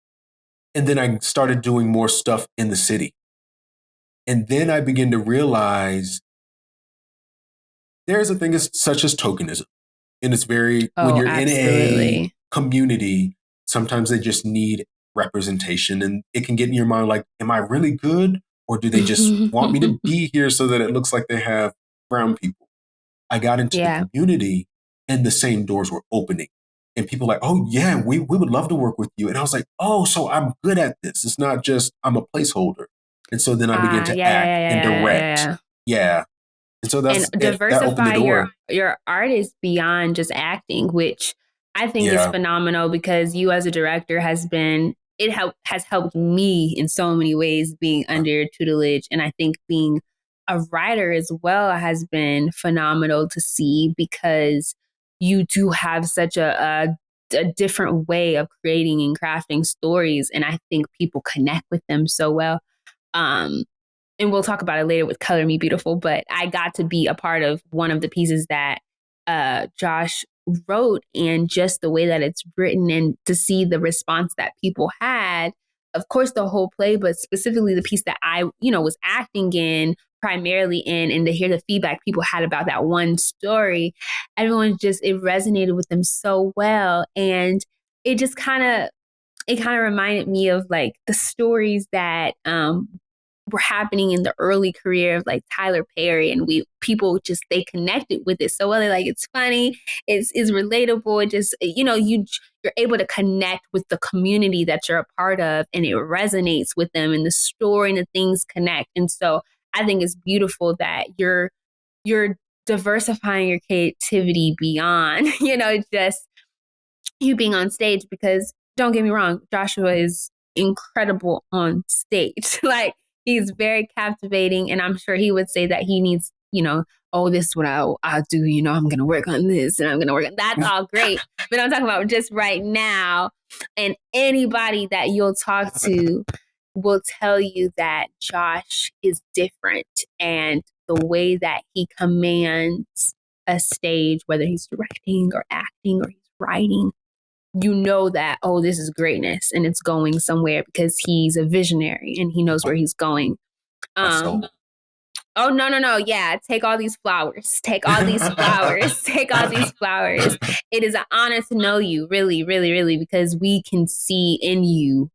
A: and then I started doing more stuff in the city. And then I began to realize there's a thing as, such as tokenism. And it's very, when
B: Oh,
A: you're in a
B: absolutely.
A: community, sometimes they just need representation. And it can get in your mind like, am I really good? Or do they just want me to be here so that it looks like they have brown people? I got into the
B: Yeah.
A: community and the same doors were opening. And people were like, oh, yeah, we would love to work with you. And I was like, oh, so I'm good at this. It's not just I'm a placeholder. And so then I began
B: Ah,
A: to
B: yeah, yeah,
A: act
B: yeah,
A: and
B: yeah, yeah,
A: direct.
B: yeah.
A: Yeah. And so
B: And
A: that's it. That opened the
B: diversify
A: door.
B: your artist beyond just acting, which I think is
A: Yeah.
B: phenomenal because you as a director has helped me in so many ways being under your tutelage. And I think being a writer as well has been phenomenal to see because you do have such a different way of creating and crafting stories. And I think people connect with them so well. Um, and we'll talk about it later with Color Me Beautiful, but I got to be a part of one of the pieces that Josh wrote, and just the way that it's written, and to see the response that people had. Of course, the whole play, but specifically the piece that I, was acting in, primarily in, and to hear the feedback people had about that one story, everyone just, it resonated with them so well. And it just it kind of reminded me of like the stories that were happening in the early career of like Tyler Perry, and people just, they connected with it so well. They're like, it's funny, it's relatable. It just, you're able to connect with the community that you're a part of, and it resonates with them, and the story and the things connect. And so I think it's beautiful that you're diversifying your creativity beyond, just you being on stage, because don't get me wrong, Joshua is incredible on stage. Like, he's very captivating, and I'm sure he would say that he needs, oh, this is what I'll do. I'm going to work on this, and I'm going to work on that's all great. But I'm talking about just right now, and anybody that you'll talk to will tell you that Josh is different, and the way that he commands a stage, whether he's directing or acting or he's writing, that, oh, this is greatness and it's going somewhere, because he's a visionary and he knows where he's going. Oh, no. Yeah. Take all these flowers. Take all these flowers. Take all these flowers. It is an honor to know you, really, really, really, because we can see in you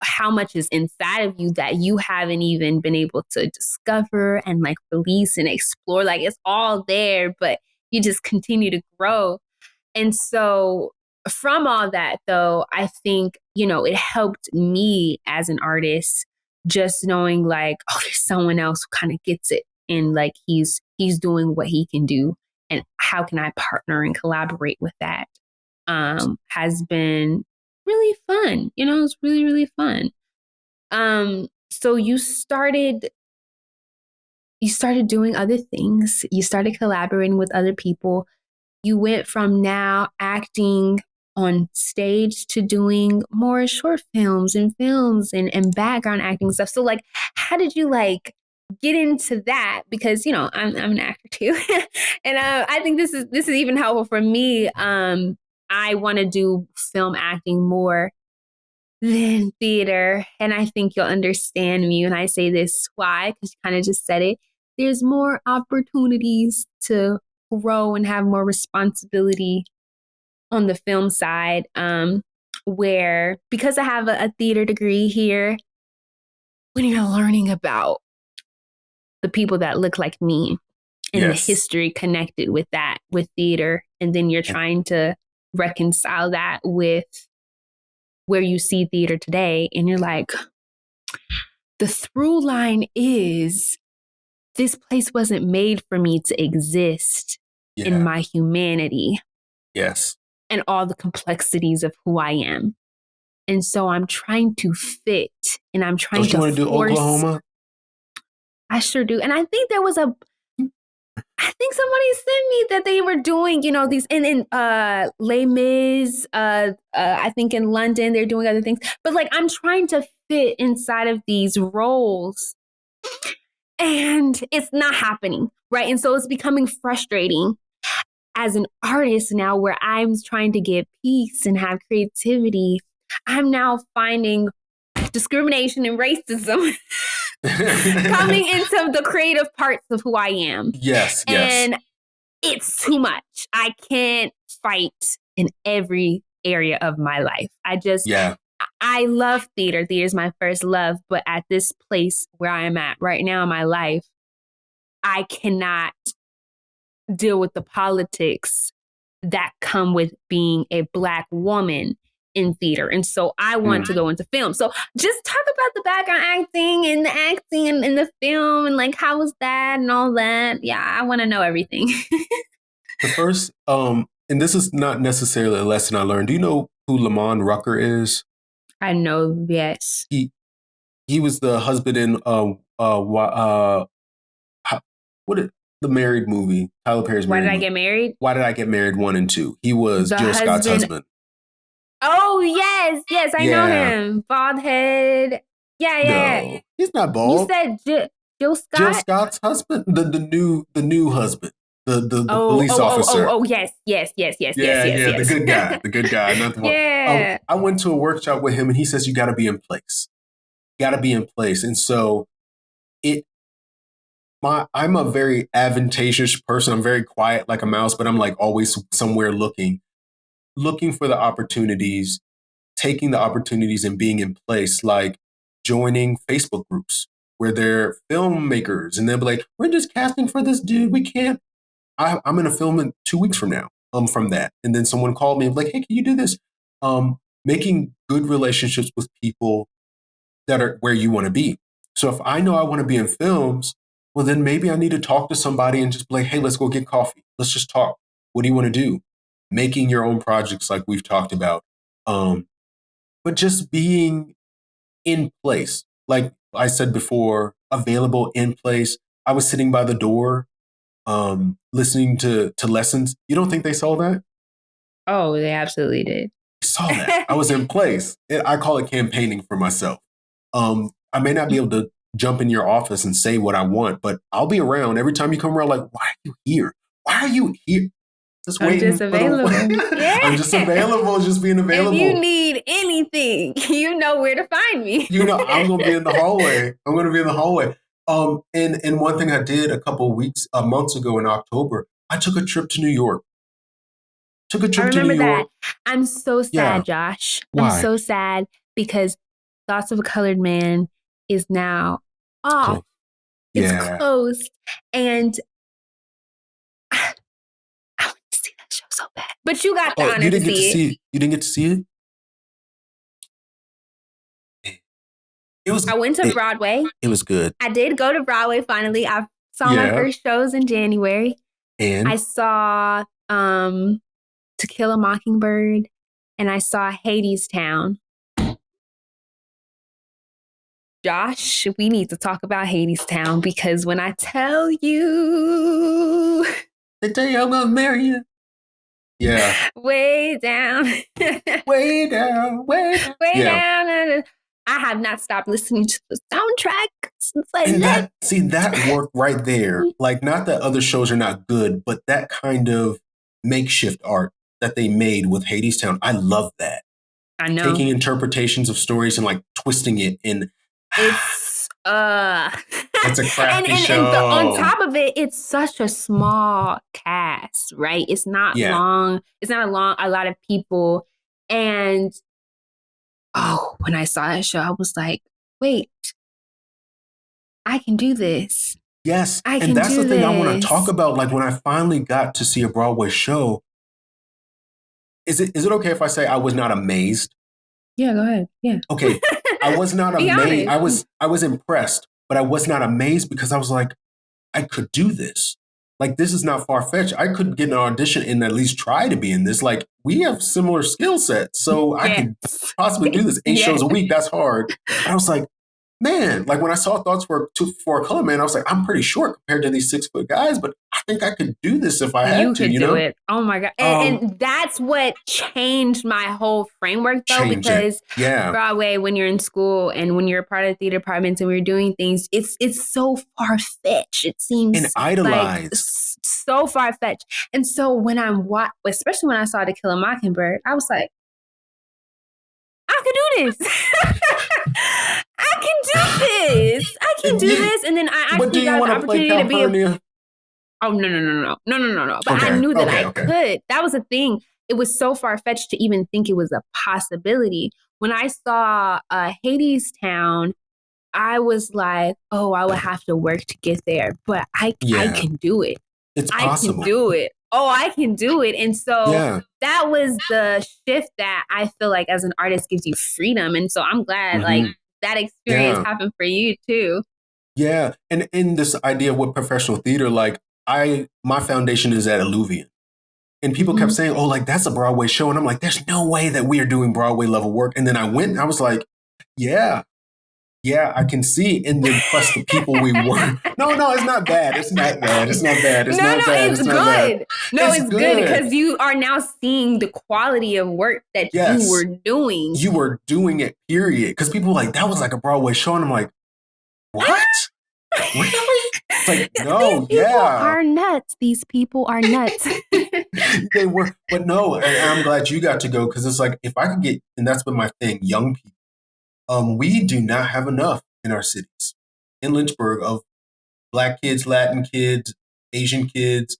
B: how much is inside of you that you haven't even been able to discover and like release and explore. Like, it's all there, but you just continue to grow. And so from all that, though, I think, it helped me as an artist, just knowing like, oh, there's someone else who kind of gets it. And like, he's doing what he can do. And how can I partner and collaborate with that? Has been really fun. It's really, really fun. So you started doing other things. You started collaborating with other people. You went from now acting on stage to doing more short films and and background acting stuff. So like, how did you like get into that? Because, I'm an actor too. And I think this is even helpful for me. I want to do film acting more than theater. And I think you'll understand me when I say this. Why? Because you kind of just said it. There's more opportunities to grow and have more responsibility on the film side, where, because I have a theater degree here, when you're learning about the people that look like me and the history connected with that, with theater, and then you're trying to reconcile that with where you see theater today, and you're like, the through line is, this place wasn't made for me to exist in my humanity.
A: Yes.
B: And all the complexities of who I am. And so I'm trying to fit, and I'm trying to.
A: Don't you want to do Oklahoma?
B: I sure do. And I think somebody sent me that they were doing, these in Les Mis, I think in London, they're doing other things. But like, I'm trying to fit inside of these roles, and it's not happening, right? And so it's becoming frustrating as an artist now, where I'm trying to get peace and have creativity. I'm now finding discrimination and racism coming into the creative parts of who I am.
A: Yes.
B: And it's too much. I can't fight in every area of my life. I love theater. Theater is my first love. But at this place where I am at right now in my life, I cannot deal with the politics that come with being a Black woman in theater. And so I want to go into film. So just talk about the background acting and the acting in the film, and like, how was that and all that? Yeah, I want to know everything.
A: The first, and this is not necessarily a lesson I learned. Do you know who Lamont Rucker is?
B: I know, yes.
A: He was the husband in the the married movie, Tyler Perry's
B: Why
A: married
B: Did I
A: movie.
B: Get Married?
A: Why Did I Get Married 1 and 2? He was
B: The
A: Jill Scott's
B: husband.
A: husband.
B: Oh, yes, I know
A: Yeah.
B: him. Bald head. Yeah.
A: No, he's not
B: You
A: bald.
B: said Jill Scott?
A: Jill Scott's husband, the new husband, the police officer.
B: Yes.
A: Yeah, the good guy, not the one.
B: Yeah.
A: I went to a workshop with him, and he says you got to be in place, and so I'm a very advantageous person. I'm very quiet like a mouse, but I'm like always somewhere looking for the opportunities, taking the opportunities and being in place, like joining Facebook groups where they're filmmakers and they'll be like, we're just casting for this dude. We can't. I'm in a film in 2 weeks from now. From that. And then someone called me and like, hey, can you do this? Making good relationships with people that are where you want to be. So if I know I want to be in films, well, then maybe I need to talk to somebody and just be like, hey, let's go get coffee. Let's just talk. What do you want to do? Making your own projects like we've talked about. But just being in place. Like I said before, available in place. I was sitting by the door, listening to lessons. You don't think they saw that?
B: Oh, they absolutely did.
A: I saw that. I was in place. I call it campaigning for myself. I may not be able to jump in your office and say what I want, but I'll be around every time you come around. Like, why are you here? Why are you here? Just
B: I'm
A: waiting.
B: just available. Yeah.
A: I'm just available. Just being available.
B: If you need anything, you know where to find me.
A: You know, I'm gonna be in the hallway. And one thing I did months ago in October, I took a trip to New York.
B: I remember that. I'm so sad, Josh.
A: Why?
B: I'm so sad because Thoughts of a Colored Man is now off. It's closed. And I want to see that show so bad. But you got the honor to see it.
A: You didn't get to see it?
B: I went to Broadway.
A: It was good.
B: I did go to Broadway finally. I saw my first shows in January.
A: And
B: I saw To Kill a Mockingbird, and I saw Hadestown. Josh, we need to talk about Hadestown because when I tell you...
A: They tell you I'm going to marry you. Yeah.
B: Way down.
A: Way down. Way down.
B: Way down. I have not stopped listening to the soundtrack since I left.
A: That worked right there. Like, not that other shows are not good, but that kind of makeshift art that they made with Hadestown, I love that.
B: I know.
A: Taking interpretations of stories and like twisting it in.
B: It's
A: a crafty show.
B: And on top of it, it's such a small cast, right? It's not long. It's not a lot of people. And when I saw that show, I was like, wait, I can do this.
A: Yes. And that's the thing I want to talk about. Like when I finally got to see a Broadway show, is it okay if I say I was not amazed?
B: Yeah, go ahead. Yeah.
A: Okay. I was not amazed. I was impressed, but I was not amazed because I was like, I could do this. Like, this is not far-fetched. I could get an audition and at least try to be in this. Like, we have similar skill sets. So I could possibly do this 8 shows a week. That's hard. But I was like, man, like when I saw Thoughts for a Color Man, I was like, I'm pretty short compared to these 6-foot guys, but I think I could do this if I had to. You could do it.
B: Oh my God. And that's what changed my whole framework though, because Broadway, when you're in school and when you're a part of the theater departments and we're doing things, it's so far-fetched. It seems
A: and idolized.
B: Like so far-fetched. And so when especially when I saw To Kill a Mockingbird, I was like, I can do this. I can do this. And then I actually got the opportunity to be Oh, no. But I knew that I could. That was the thing. It was so far-fetched to even think it was a possibility. When I saw Hadestown, I was like, oh, I would have to work to get there. But I can do it.
A: It's possible.
B: I can do it. Oh, I can do it. And so that was the shift that I feel like as an artist gives you freedom. And so I'm glad like that experience happened for you too.
A: Yeah. And in this idea with professional theater, like my foundation is at Alluvian. And people kept saying, oh, like that's a Broadway show. And I'm like, there's no way that we are doing Broadway level work. And then I went and I was like, yeah, Yeah, I can see. And then plus the people we were. No, it's not bad. It's not bad. It's not bad. It's
B: No,
A: not bad.
B: it's
A: It's not bad.
B: good. No,
A: It's
B: it's good
A: good.
B: because you are now seeing the quality of work that you
A: Yes.
B: were doing.
A: You were doing it, period. Because people were like, that was like a Broadway show. And I'm like, what? Really? It's like, no,
B: These people are nuts. These people are nuts.
A: They were, but no, and I'm glad you got to go because it's like, if I could get, and that's been my thing, young people. We do not have enough in our cities, in Lynchburg, of Black kids, Latin kids, Asian kids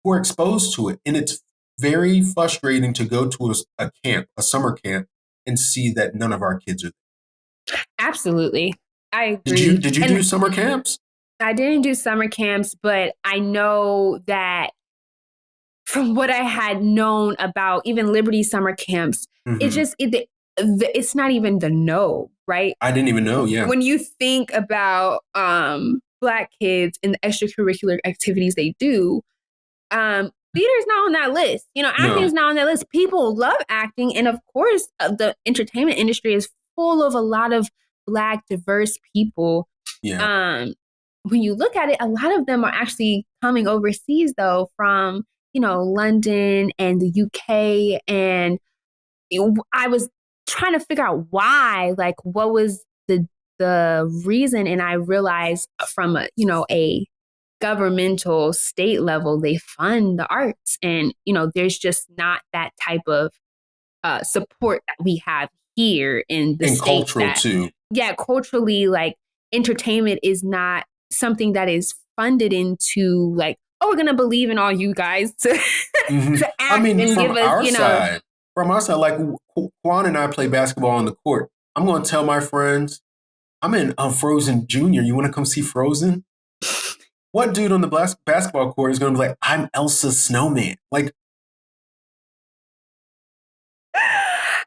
A: who are exposed to it. And it's very frustrating to go to a camp, a summer camp, and see that none of our kids are there.
B: Absolutely. I agree.
A: Did you do summer camps?
B: I didn't do summer camps, but I know that from what I had known about even Liberty summer camps, it's not even the no, right?
A: I didn't even know, yeah.
B: When you think about Black kids and the extracurricular activities they do, theater's not on that list. Acting is not on that list. People love acting. And of course, the entertainment industry is full of a lot of Black diverse people.
A: Yeah.
B: When you look at it, a lot of them are actually coming overseas, though, from, London and the UK. And I was trying to figure out why, like, what was the reason. And I realized from a governmental state level, they fund the arts. And, there's just not that type of support that we have here in the
A: and
B: States.
A: Cultural too.
B: Yeah, culturally, like, entertainment is not something that is funded into, like, oh, we're gonna believe in all you guys to to act and give us,
A: From our side, like Juan and I play basketball on the court. I'm gonna tell my friends, I'm in Frozen Junior. You want to come see Frozen? What dude on the basketball court is gonna be like, I'm Elsa's snowman? Like,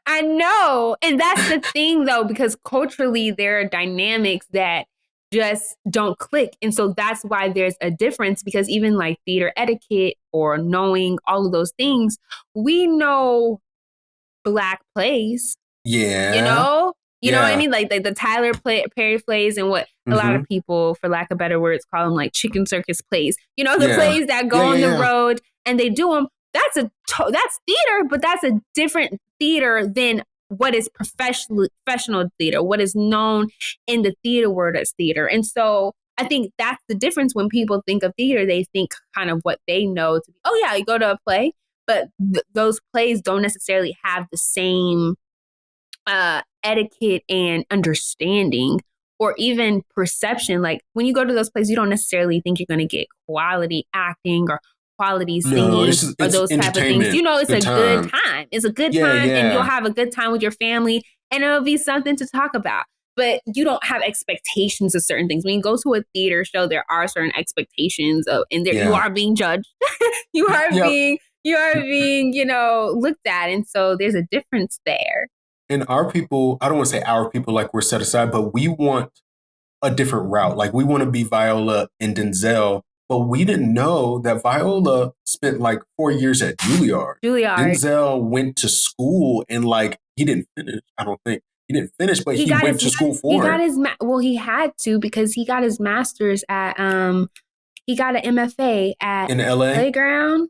B: I know. And that's the thing, though, because culturally there are dynamics that just don't click. And so that's why there's a difference, because even like theater etiquette or knowing all of those things, we know Black plays.
A: Yeah.
B: You know what I mean? Like the Tyler Perry plays and what a lot of people, for lack of better words, call them like chicken circus plays. The plays that go on the road and they do them. That's theater, but that's a different theater than what is professional theater, what is known in the theater world as theater. And so I think that's the difference. When people think of theater, they think kind of what they know to be, oh yeah, you go to a play, but those plays don't necessarily have the same etiquette and understanding or even perception. Like when you go to those plays, you don't necessarily think you're going to get quality acting or quality singing or those type of things. It's a good time. It's a good time, and you'll have a good time with your family, and it'll be something to talk about. But you don't have expectations of certain things. When you go to a theater show, there are certain expectations of, and you are being judged. you are being, looked at, and so there's a difference there.
A: And our people, I don't want to say our people like we're set aside, but we want a different route. Like we want to be Viola and Denzel. But we didn't know that Viola spent like 4 years at Juilliard. Denzel went to school and like he didn't finish. I don't think he didn't finish, but he went to school for it.
B: He had to, because he got his master's at he got an MFA at
A: in LA
B: Playground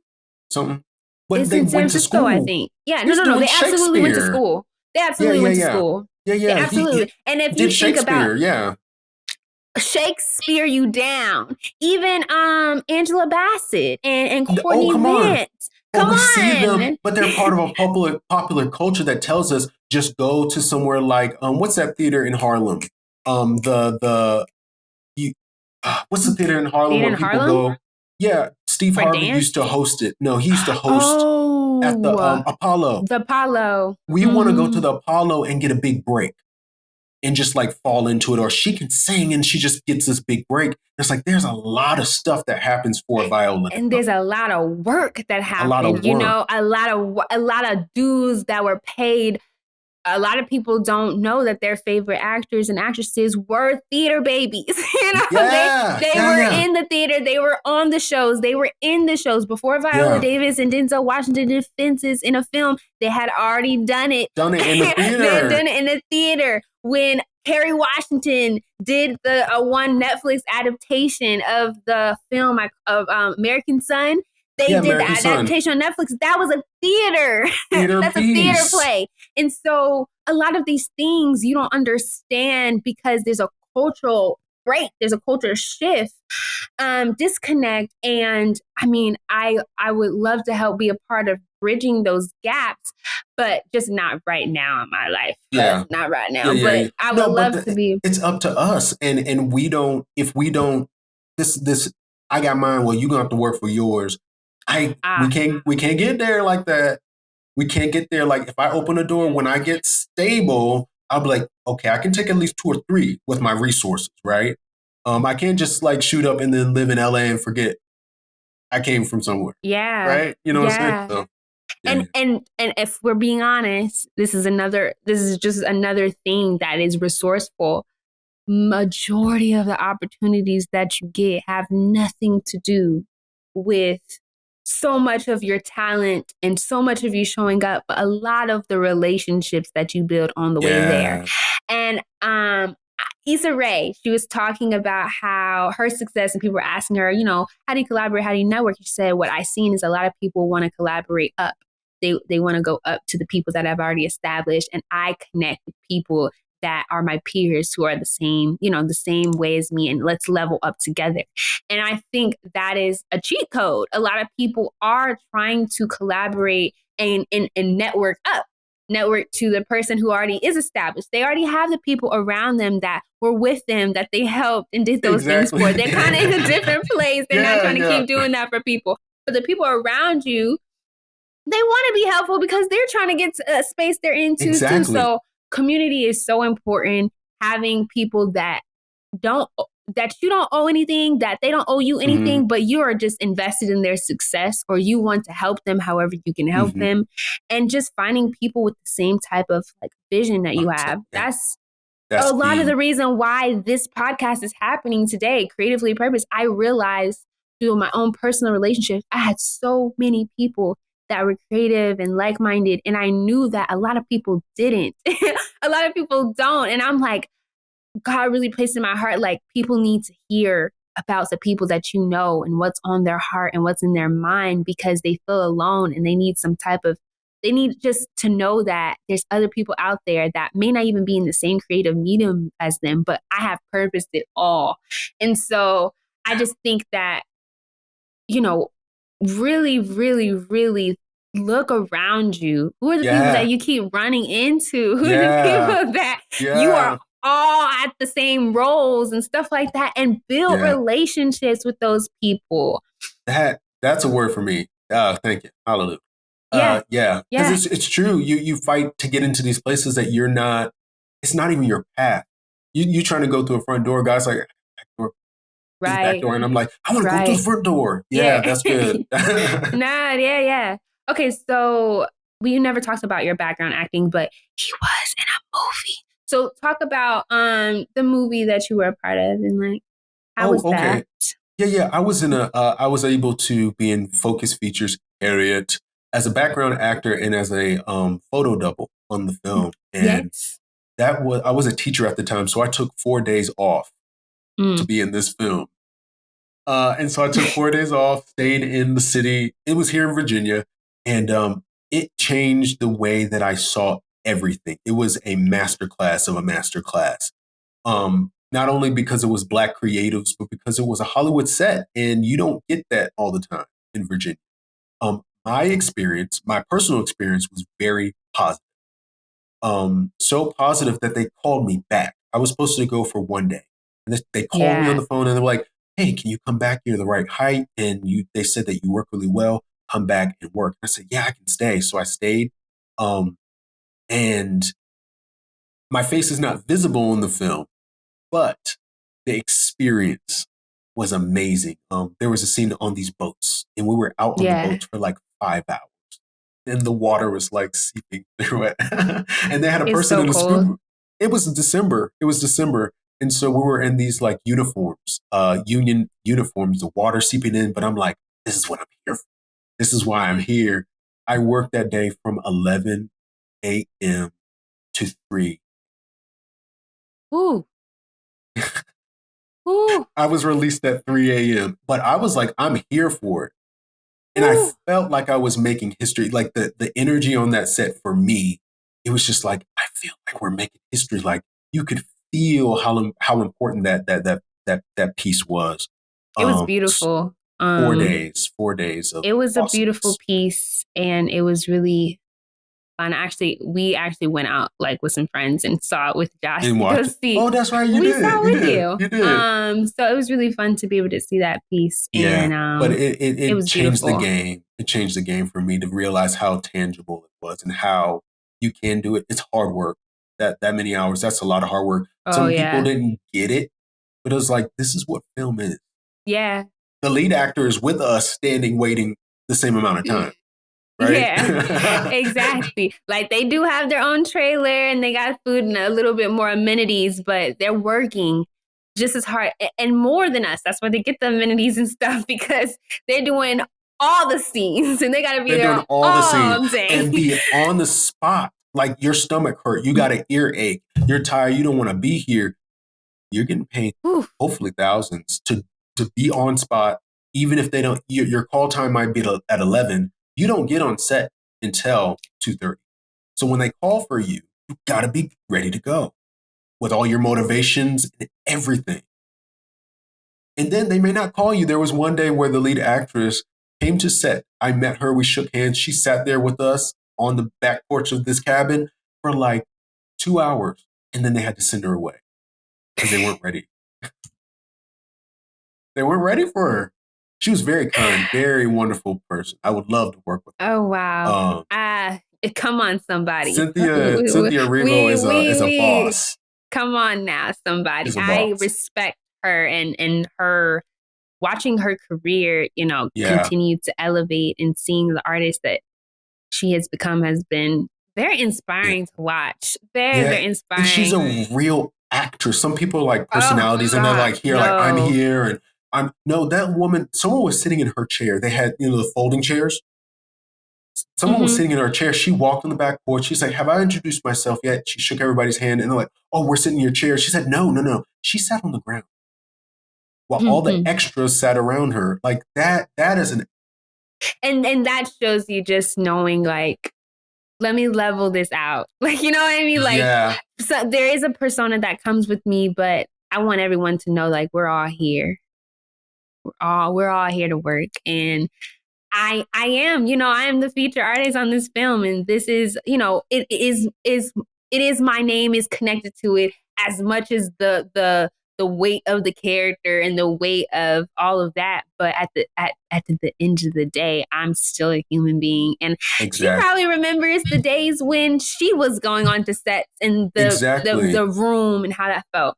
A: something. But
B: it's
A: they
B: in San
A: went to
B: Francisco,
A: school.
B: I think. Yeah, no. They absolutely went to school. They absolutely went to school.
A: Yeah.
B: Absolutely. And if you think about
A: Shakespeare,
B: you down. Even Angela Bassett and Courtney Vance. Come on.
A: See them, but they're part of a popular culture that tells us just go to somewhere like what's that theater in Harlem? What's the theater in Harlem where people go? Yeah, Steve Harvey used to host it. No, he used to host at the Apollo.
B: The Apollo.
A: We want to go to the Apollo and get a big break. And just like fall into it, or she can sing and she just gets this big break. It's like there's a lot of stuff that happens for Viola,
B: and there's a lot of work that happened. A lot of dues that were paid. A lot of people don't know that their favorite actors and actresses were theater babies. They were in the theater. They were on the shows. They were in the shows before Viola Davis and Denzel Washington did Fences in a film. They had already done it.
A: Done it in the theater.
B: They had done it in the theater. When Harry Washington did the one Netflix adaptation of the film of American Son. They
A: Yeah,
B: did the
A: American Son.
B: adaptation on Netflix. That was a theater.
A: Theater
B: That's a theater
A: piece.
B: play. And so a lot of these things you don't understand because there's a cultural break, there's a cultural shift, disconnect. And I mean, I would love to help be a part of bridging those gaps, but just not right now in my life.
A: Yeah.
B: Not right
A: Yeah,
B: now.
A: yeah,
B: But
A: yeah.
B: I would
A: No, but
B: love to be.
A: it's up to us, and we don't. If we don't, this, I got mine. Well, you gonna have to work for yours. We
B: Ah,
A: can't get there like that. We can't get there like if I open a door when I get stable, I'll be like, okay, I can take at least two or three with my resources, right? I can't just like shoot up and then live in LA and forget I came from somewhere,
B: yeah,
A: right? You know what I'm saying?
B: yeah.
A: So yeah,
B: And
A: yeah.
B: and if we're being honest, this is just another thing that is resourceful. Majority of the opportunities that you get have nothing to do with so much of your talent and so much of you showing up, but a lot of the relationships that you build on the way there.
A: Yeah,
B: And Issa Rae, she was talking about how her success, and people were asking her, how do you collaborate? How do you network? She said, what I've seen is a lot of people want to collaborate up. They want to go up to the people that I've already established, and I connect with people that are my peers who are the same, the same way as me, and let's level up together. And I think that is a cheat code. A lot of people are trying to collaborate and network up, network to the person who already is established. They already have the people around them that were with them, that they helped and did those things
A: exactly.
B: for. They're kind of in a different place. They're not
A: Yeah,
B: trying to
A: yeah,
B: keep doing that for people. But the people around you, they want to be helpful because they're trying to get to a space they're into too.
A: exactly.
B: So community is so important. Having people don't that you don't owe anything, that they don't owe you
A: Hmm.
B: anything, but you are just invested in their success, or you want to help them however you can help
A: Hmm.
B: them. And just finding people with the same type of like vision that you
A: Mindset.
B: have.
A: Yeah,
B: That's
A: that's
B: a lot of
A: key.
B: the reason why this podcast is happening today, Creatively Purpose. I realized through my own personal relationships, I had so many people that were creative and like-minded, and I knew that a lot of people didn't. A lot of people don't. And I'm like, God really placed in my heart, like, people need to hear about the people that you know and what's on their heart and what's in their mind, because they feel alone and they need just to know that there's other people out there that may not even be in the same creative medium as them, but I have purposed it all. And so I just think that, you know, really, really, really look around you. Who are the people that
A: Yeah,
B: you keep running into? Who are the
A: yeah,
B: people that you are
A: yeah,
B: all at the same roles and stuff like that, and build
A: yeah.
B: relationships with those people?
A: That's a word for me. Thank you. Hallelujah.
B: Yeah.
A: Yeah, because
B: Yeah.
A: it's true. You fight to get into these places that you're not. It's not even your path. You trying to go through a front door, guys like back door, this is back
B: Right.
A: door, and I'm like, I want to go through the
B: Right.
A: front door. Yeah,
B: Yeah.
A: that's good.
B: Nah, yeah, yeah. Okay, so we never talked about your background acting, but he was in a movie. So talk about the movie that you were a part of, and like, how
A: Oh,
B: was that?
A: okay. Yeah, yeah. I was in a. I was able to be in focus features area as a background actor and as a photo double on the film, and
B: Yes.
A: that was I was a teacher at the time, so I took 4 days off to
B: Mm.
A: be in this film. And so I took 4 days off, stayed in the city. It was here in Virginia, and it changed the way that I saw everything. It was a masterclass of a masterclass. Not only because it was Black creatives, but because it was a Hollywood set, and you don't get that all the time in Virginia. My experience, my personal experience, was very positive. So positive that they called me back. I was supposed to go for 1 day, and they called me on
B: Yeah.
A: the phone and they're like, "Hey, can you come back? You're the right height, and you." They said that you work really well. Come back and work. I said, "Yeah, I can stay." So I stayed, and my face is not visible in the film, but the experience was amazing. There was a scene on these boats, and we were out on the
B: Yeah.
A: boats for like 5 hours. And the water was like seeping through it. And they had a
B: It's
A: person
B: so
A: in a
B: cold.
A: scuba. It was December. It was December. And so we were in these like uniforms, union uniforms, the water seeping in. But I'm like, this is what I'm here for. This is why I'm here. I worked that day from 11 a.m. to 3
B: Ooh, ooh,
A: I was released at 3 a.m., but I was like, I'm here for it. And I
B: ooh.
A: felt like I was making history. Like the energy on that set for me, it was just like, I feel like we're making history. Like you could feel how important that piece was.
B: It was
A: Um,
B: beautiful.
A: 4 days of
B: It was a beautiful
A: awesomeness.
B: piece, and it was really fun. Actually, we actually went out like with some friends and saw it with Josh
A: And
B: to go
A: watch it.
B: see.
A: Oh, that's right. You
B: We saw
A: did.
B: it
A: You
B: with
A: did.
B: you.
A: You did.
B: So it was really fun to be able to see that piece,
A: Yeah.
B: and
A: But
B: it
A: it
B: was
A: changed the
B: beautiful.
A: game. It changed the game for me to realize how tangible it was and how you can do it. It's hard work. That many hours, that's a lot of hard work.
B: Oh
A: Some people
B: yeah,
A: didn't get it, but it was like, this is what film is.
B: yeah.
A: The lead actor is with us standing waiting the same amount of time, right?
B: Yeah, exactly. Like they do have their own trailer and they got food and a little bit more amenities, but they're working just as hard and more than us. That's why they get the amenities and stuff because they're doing all the scenes and they got to be
A: They're doing
B: there
A: all the scenes
B: all day.
A: and be on the spot. Like your stomach hurt, you got an earache, you're tired, you don't want to be here. You're getting paid
B: Oof.
A: hopefully thousands to be on spot, even if they don't. Your call time might be at 11. You don't get on set until 2:30. So when they call for you, you got to be ready to go with all your motivations and everything. And then they may not call you. There was one day where the lead actress came to set. I met her. We shook hands. She sat there with us on the back porch of this cabin for like 2 hours, and then they had to send her away because they weren't ready. They weren't ready for her. She was very kind, very wonderful person. I would love to work with
B: Oh
A: her.
B: wow. Come on, somebody.
A: Cynthia Erivo is a
B: We
A: boss.
B: come on now, somebody.
A: She's a
B: I
A: boss.
B: respect her and her watching her career,
A: Yeah,
B: continue to elevate and seeing the artist that she has become has been very
A: yeah,
B: inspiring to watch. Very,
A: yeah.
B: very
A: And she's
B: inspiring.
A: a real actress. Some people are like
B: Oh
A: personalities, and they're
B: God,
A: like here, like I'm
B: no.
A: here, and I'm no. That woman. Someone was sitting in her chair. They had the folding chairs. Someone was
B: Mm-hmm.
A: sitting in her chair. She walked on the back porch. She's like, "Have I introduced myself yet?" She shook everybody's hand, and they're like, "Oh, we're sitting in your chair." She said, "No, no, no." She sat on the ground while all the
B: Mm-hmm.
A: extras sat around her. Like that. That is an
B: And that shows you just knowing like, let me level this out. Like, you know what I mean? Like,
A: yeah,
B: so there is a persona that comes with me, but I want everyone to know like we're all here. We're all here to work. And I am, I am the feature artist on this film. And this is, it is my name is connected to it as much as the weight of the character and the weight of all of that. But at the end of the day, I'm still a human being. And she
A: exactly,
B: probably remembers the days when she was going on to sets and
A: exactly.
B: the room and how that felt.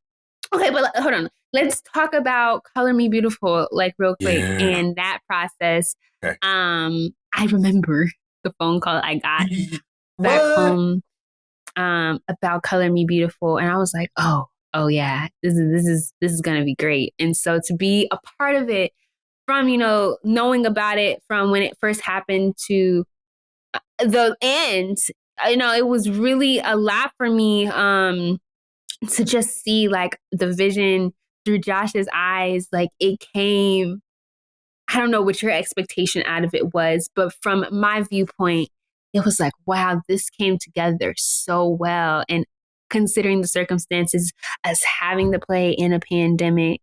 B: Okay, but hold on. Let's talk about Color Me Beautiful, like real quick,
A: Yeah.
B: and that process.
A: Okay.
B: I remember the phone call I got back
A: What?
B: home about Color Me Beautiful, and I was like, oh yeah, this is gonna be great. And so to be a part of it from knowing about it from when it first happened to the end, it was really a lot for me. To just see like the vision through Josh's eyes, like it came. I don't know what your expectation out of it was, but from my viewpoint, it was like, wow, this came together so well. And considering the circumstances, us having the play in a pandemic,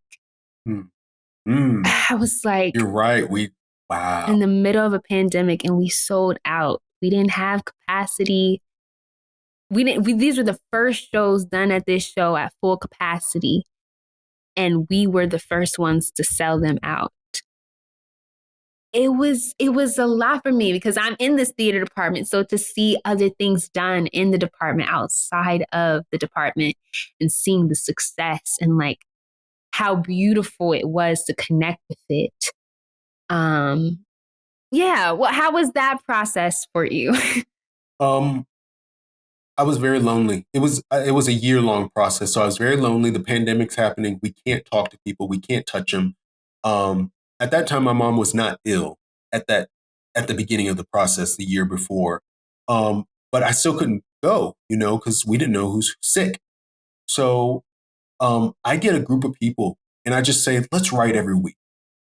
A: Mm. Mm.
B: I was like
A: You're right.
B: in
A: Wow.
B: the middle of a pandemic and we sold out. We didn't have capacity. We didn't, these were the first shows done at this show at full capacity. And we were the first ones to sell them out. It was a lot for me because I'm in this theater department. So to see other things done in the department outside of the department and seeing the success and like how beautiful it was to connect with it. Um yeah, well, how was that process for you?
A: Um, I was very lonely. It was a year-long process, so I was very lonely. The pandemic's happening. We can't talk to people. We can't touch them. At that time, my mom was not ill. At that at the beginning of the process, the year before, but I still couldn't go. Because we didn't know who's sick. So I get a group of people and I just say, let's write every week.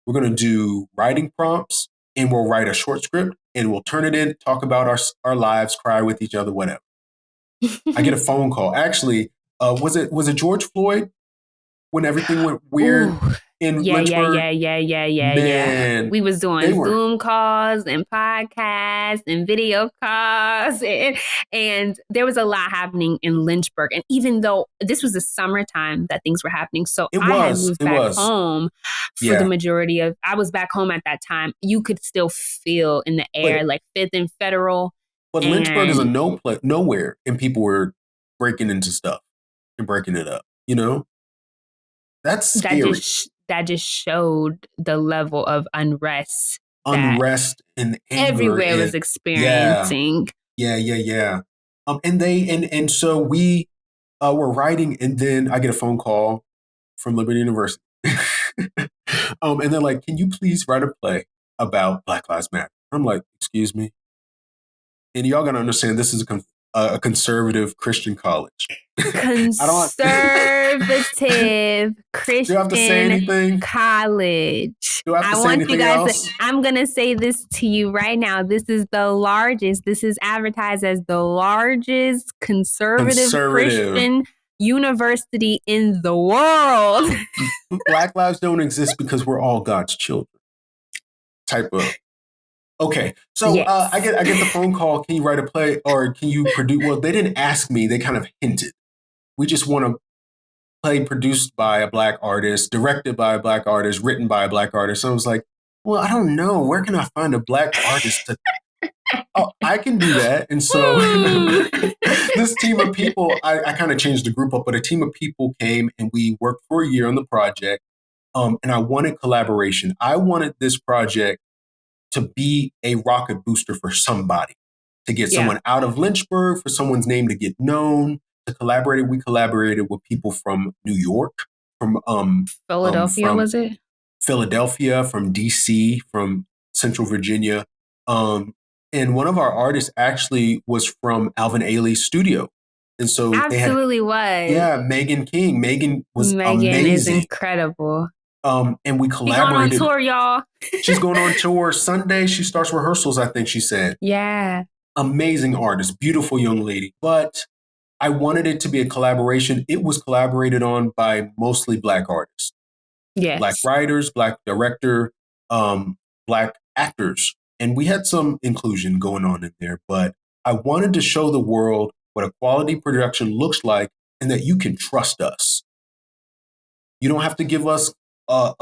A: We're going to do writing prompts and we'll write a short script and we'll turn it in, talk about our lives, cry with each other, whatever. I get a phone call. Actually, was it George Floyd when everything went weird
B: Ooh,
A: in
B: yeah, yeah,
A: Lynchburg?
B: yeah, yeah, yeah, yeah, yeah.
A: Man,
B: We was
A: they
B: doing
A: were.
B: Zoom calls and podcasts and video calls, and there was a lot happening in Lynchburg. And even though this was the summertime that things were happening, so
A: It
B: I had
A: was.
B: moved
A: It
B: back
A: was.
B: home for the
A: Yeah.
B: majority of. I was back home at that time. You could still feel in the air,
A: But
B: like Fifth and Federal,
A: Lynchburg is a
B: and
A: nowhere, and people were breaking into stuff and breaking it up. That's scary.
B: that just showed the level of unrest that
A: Unrest and anger
B: everywhere was
A: and yeah,
B: experiencing.
A: yeah. And so we were writing, and then I get a phone call from Liberty University, and they're like, "Can you please write a play about Black Lives Matter?" I'm like, "Excuse me," and y'all gotta understand this is a conservative Christian college. I don't.
B: Conservative
A: Do I have to say
B: Christian
A: anything?
B: college.
A: Do I have to
B: I
A: say
B: want you
A: anything
B: guys to,
A: else?
B: I'm going to say this to you right now. This is the largest, this is advertised as the largest conservative
A: Conservative.
B: Christian university in the world.
A: Black lives don't exist because we're all God's children. Type of. Okay, so I
B: Yes.
A: get the phone call. Can you write a play or can you produce? Well, they didn't ask me. They kind of hinted. We just want a play produced by a black artist, directed by a black artist, written by a black artist. So I was like, well, I don't know. Where can I find a black artist to? Oh, I can do that. And so this team of people, I kind of changed the group up, but a team of people came and we worked for a year on the project. And I wanted collaboration. I wanted this project to be a rocket booster for somebody, to get
B: Yeah.
A: someone out of Lynchburg, for someone's name to get known, to collaborate. We collaborated with people from New York,
B: Philadelphia,
A: from
B: was it?
A: Philadelphia, from DC, from Central Virginia. Um, and one of our artists actually was from Alvin Ailey's studio. And so they had,
B: Absolutely was.
A: yeah, Megan King. Megan was
B: Megan is
A: amazing.
B: incredible.
A: And we
B: She going on
A: collaborated.
B: tour, y'all.
A: She's going on tour Sunday. She starts rehearsals, I think she said.
B: Yeah.
A: Amazing artist, beautiful young lady. But I wanted it to be a collaboration. It was collaborated on by mostly black artists, black
B: Yes.
A: writers, black director, black actors. And we had some inclusion going on in there. But I wanted to show the world what a quality production looks like and that you can trust us. You don't have to give us what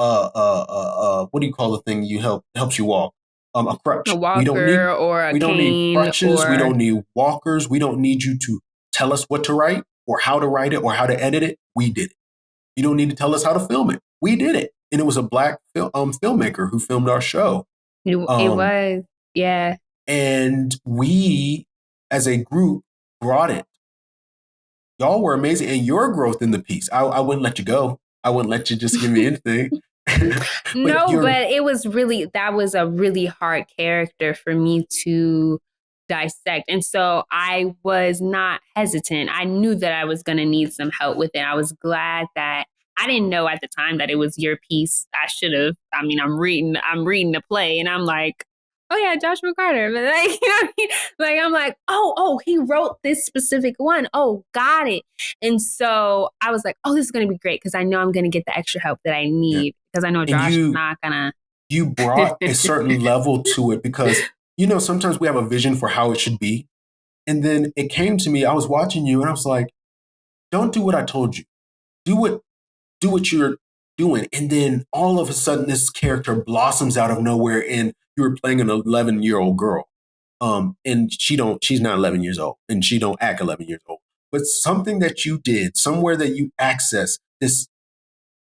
A: do you call the thing you helps you walk? A
B: A
A: crutch.
B: walker or a
A: We don't need
B: cane
A: crutches. We
B: or
A: don't need walkers. We don't need you to tell us what to write or how to write it or how to edit it. We did it. You don't need to tell us how to film it. We did it, and it was a black filmmaker who filmed our show.
B: it was. Yeah.
A: And we, as a group, brought it. Y'all were amazing, and your growth in the piece. I wouldn't let you go. I wouldn't let you just give me anything. But
B: No,
A: you're
B: but it was really, that was a really hard character for me to dissect. And so I was not hesitant. I knew that I was going to need some help with it. I was glad that I didn't know at the time that it was your piece. I should have. I mean, I'm reading the play and I'm like, oh yeah, Joshua Carter. But like, you know what I mean? Like, I'm like, oh, he wrote this specific one. Oh, got it. And so I was like, oh, this is going to be great because I know I'm going to get the extra help that I
A: yeah.
B: need because I know
A: And
B: Josh is not going
A: you brought a certain level to it because sometimes we have a vision for how it should be. And then it came to me, I was watching you and I was like, don't do what I told you. Do what you're doing. And then all of a sudden this character blossoms out of nowhere and you were playing an 11-year-old girl. And she's not 11 years old and she don't act 11 years old. But something that you did, somewhere that you access this,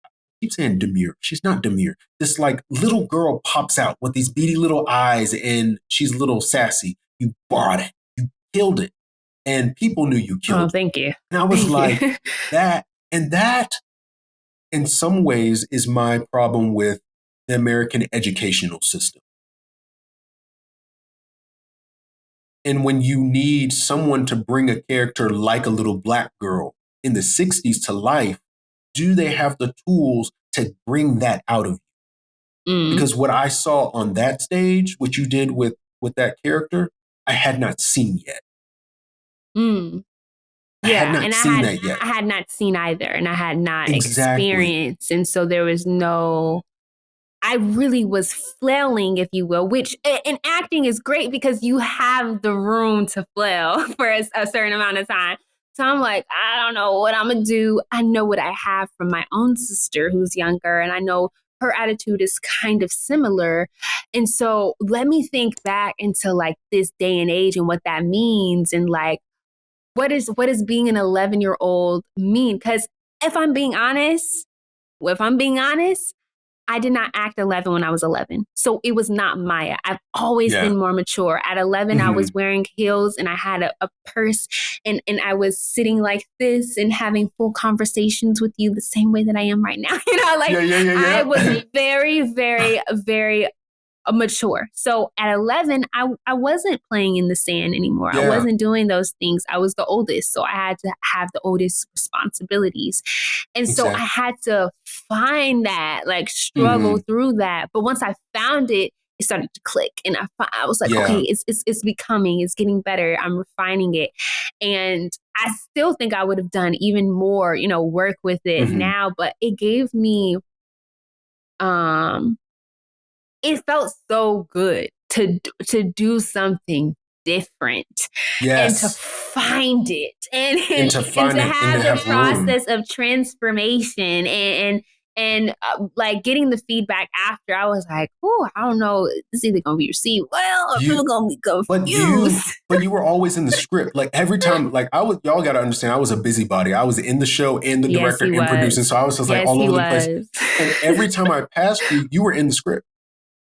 A: I keep saying demure. She's not demure. This like little girl pops out with these beady little eyes and she's a little sassy. You brought it. You killed it. And people knew you
B: Oh,
A: killed it.
B: thank you.
A: And I was
B: Thank
A: like,
B: you.
A: that in some ways is my problem with the American educational system. And when you need someone to bring a character like a little black girl in the 60s to life, do they have the tools to bring that out of you?
B: Mm,
A: Because what I saw on that stage, what you did with that character, I had not seen yet.
B: mm.
A: I had
B: Yeah,
A: not
B: and
A: seen that yet.
B: I had not seen either, and I had not
A: Exactly.
B: experienced, and so there was no. I really was flailing, if you will, which in acting is great because you have the room to flail for a certain amount of time. So I'm like, I don't know what I'm gonna do. I know what I have from my own sister who's younger, and I know her attitude is kind of similar. And so let me think back into like this day and age and what that means, and like what is being an 11-year-old mean? Because if I'm being honest, I did not act 11 when I was 11. So it was not Maya. I've always
A: Yeah.
B: been more mature. At 11, I
A: Hmm.
B: was wearing heels and I had a purse and I was sitting like this and having full conversations with you the same way that I am right now. Like
A: Yeah, yeah, yeah,
B: I was
A: yeah.
B: very, very, very mature. So at 11, I wasn't playing in the sand anymore. I
A: Yeah,
B: wasn't doing those things. I was the oldest. So I had to have the oldest responsibilities. And so I
A: exactly.
B: had to find that, like struggle
A: Hmm.
B: through that. But once I found it, it started to click. And I was like, okay,
A: Yeah.
B: it's becoming, it's getting better. I'm refining it. And I still think I would have done even more, work with it
A: Hmm.
B: now, but it gave me, um, it felt so good to do something different and to
A: Yes.
B: find it and
A: And
B: and,
A: to
B: and to
A: find it and to
B: have the
A: have room.
B: process of transformation and like getting the feedback after. I was like, oh, I don't know, it's either gonna be received well or people
A: You
B: gonna be
A: but
B: confused.
A: you but you were always in the script. Like every time, like I was, y'all gotta understand, I was a busybody. I was in the show and the
B: Yes,
A: director
B: he
A: and producing.
B: was.
A: So I was just like
B: Yes,
A: all
B: he
A: over the place.
B: was.
A: And every time I passed you, you were in the script.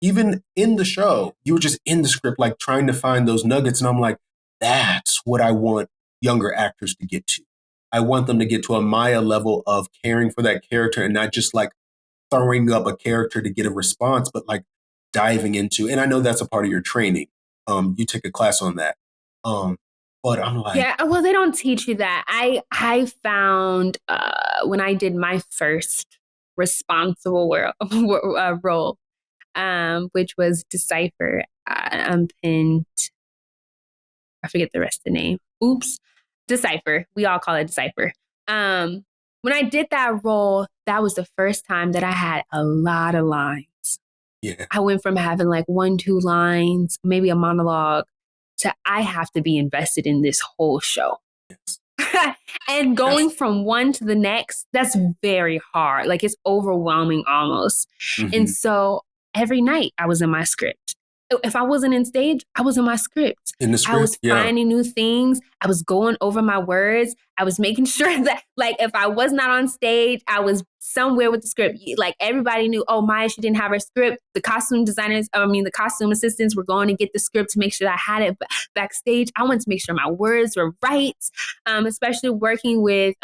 A: Even in the show, you were just in the script, like trying to find those nuggets. And I'm like, that's what I want younger actors to get to. I want them to get to a Maya level of caring for that character and not just like throwing up a character to get a response, but like diving into. And I know that's a part of your training. You take a class on that. Um, but I'm like,
B: Yeah, well, they don't teach you that. I found when I did my first responsible role, which was Decipher. Pinned. I forget the rest of the name. Oops, Decipher. We all call it Decipher. Um, when I did that role, that was the first time that I had a lot of lines.
A: yeah,
B: I went from having like one, two lines, maybe a monologue, to I have to be invested in this whole show.
A: yes,
B: And
A: yes.
B: going from one to the next, that's very hard. Like it's overwhelming almost. And
A: Hmm.
B: so every night I was in my script. If I wasn't in stage, I was in my script.
A: In the
B: I
A: script,
B: was
A: yeah.
B: finding new things. I was going over my words. I was making sure that, like, if I was not on stage, I was somewhere with the script. Like, everybody knew, oh, Maya, she didn't have her script. The costume designers, the costume assistants were going to get the script to make sure that I had it backstage. I wanted to make sure my words were right, especially working with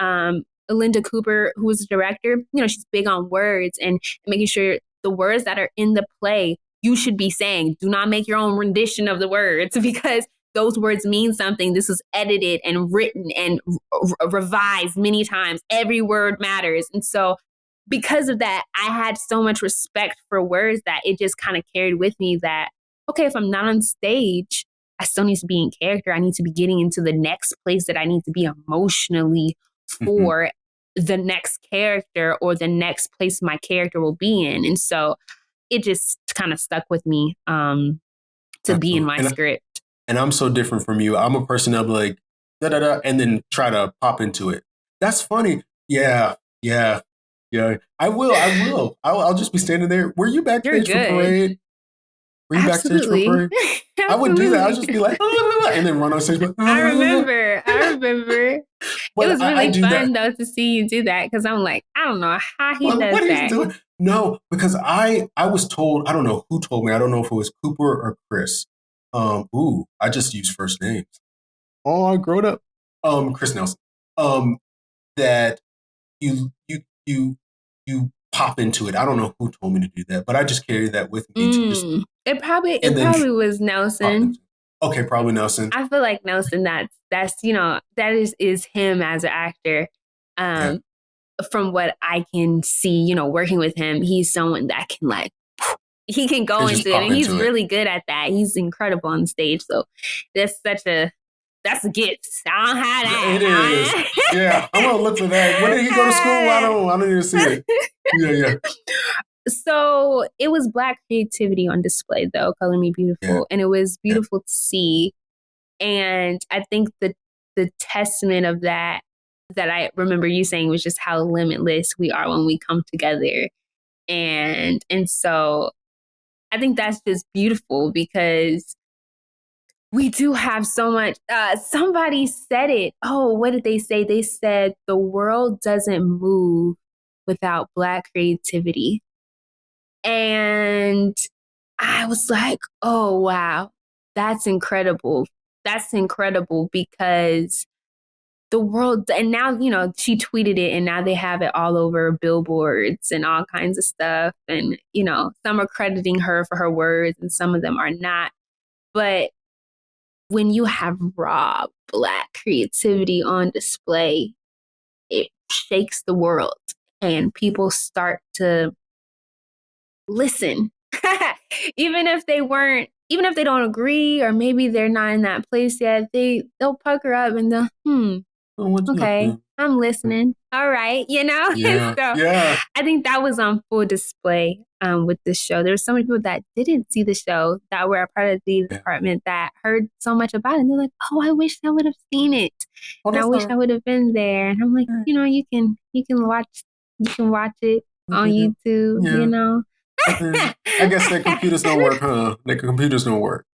B: Linda Cooper, who was the director. She's big on words and making sure the words that are in the play you should be saying. Do not make your own rendition of the words because those words mean something. This is edited and written and revised many times. Every word matters. And so because of that, I had so much respect for words that it just kind of carried with me that, okay, if I'm not on stage, I still need to be in character. I need to be getting into the next place that I need to be emotionally
A: Hmm.
B: for the next character or the next place my character will be in. And so it just kind of stuck with me to be in
A: Absolutely.
B: my script.
A: And I'm so different from you. I'm a person that'll be like, da da da, and then try to pop into it. That's funny. Yeah, yeah, yeah. I will. I will. I'll just be standing there. Were you
B: You're
A: backstage for
B: good.
A: Parade? Were you backstage for
B: Absolutely.
A: Parade? I would do that. I'd
B: Absolutely.
A: just be like, and then run on stage.
B: I remember. I remember. It
A: But
B: was
A: I
B: really
A: do
B: fun
A: that.
B: though to see you do that because I'm like, I don't know how he
A: Well,
B: does
A: what are you
B: that.
A: doing? No, because I was told. I don't know who told me. I don't know if it was Cooper or Chris. I just use first names. Oh, I grown up. Chris Nelson. Um, that you you pop into it. I don't know who told me to do that, but I just carry that with me to just
B: It probably
A: and
B: it
A: then
B: probably was
A: pop
B: Nelson.
A: into it. Okay, probably Nelson.
B: I feel like Nelson. That's that is him as an actor.
A: Yeah.
B: Um, from what I can see, working with him, he's someone that can like, he can go
A: And just
B: into it,
A: pop
B: and he's
A: into it.
B: really good at that. He's incredible on stage. So that's a gift. I don't have
A: It is.
B: that.
A: Yeah, I'm gonna look for that. When did he go to school? I don't even see it. Yeah, yeah,
B: So it was Black creativity on display, though, Color Me
A: yeah,
B: Beautiful, and it was
A: yeah.
B: beautiful to see. And I think the testament of that I remember you saying was just how limitless we are when we come together. And so I think that's just beautiful because we do have so much. Somebody said it. Oh, what did they say? They said the world doesn't move without Black creativity. And I was like, oh, wow, that's incredible. That's incredible because the world, and now, she tweeted it and now they have it all over billboards and all kinds of stuff. And, some are crediting her for her words and some of them are not. But when you have raw Black creativity on display, it shakes the world and people start to listen. Even if they don't agree or maybe they're not in that place yet, they'll pucker up and
A: Oh, what you up
B: okay,
A: to?
B: I'm listening. All right,
A: Yeah,
B: so
A: yeah,
B: I think that was on full display with this show. There were so many people that didn't see the show that were a part of the
A: yeah.
B: department that heard so much about it. And they're like, oh, I wish I would have seen it.
A: Oh,
B: And I
A: that's
B: wish
A: all
B: I would have been there. And I'm like,
A: right.
B: you can watch it
A: No
B: on
A: big deal.
B: YouTube,
A: Yeah, nothing. I guess their computers don't work, huh? Their computers don't work.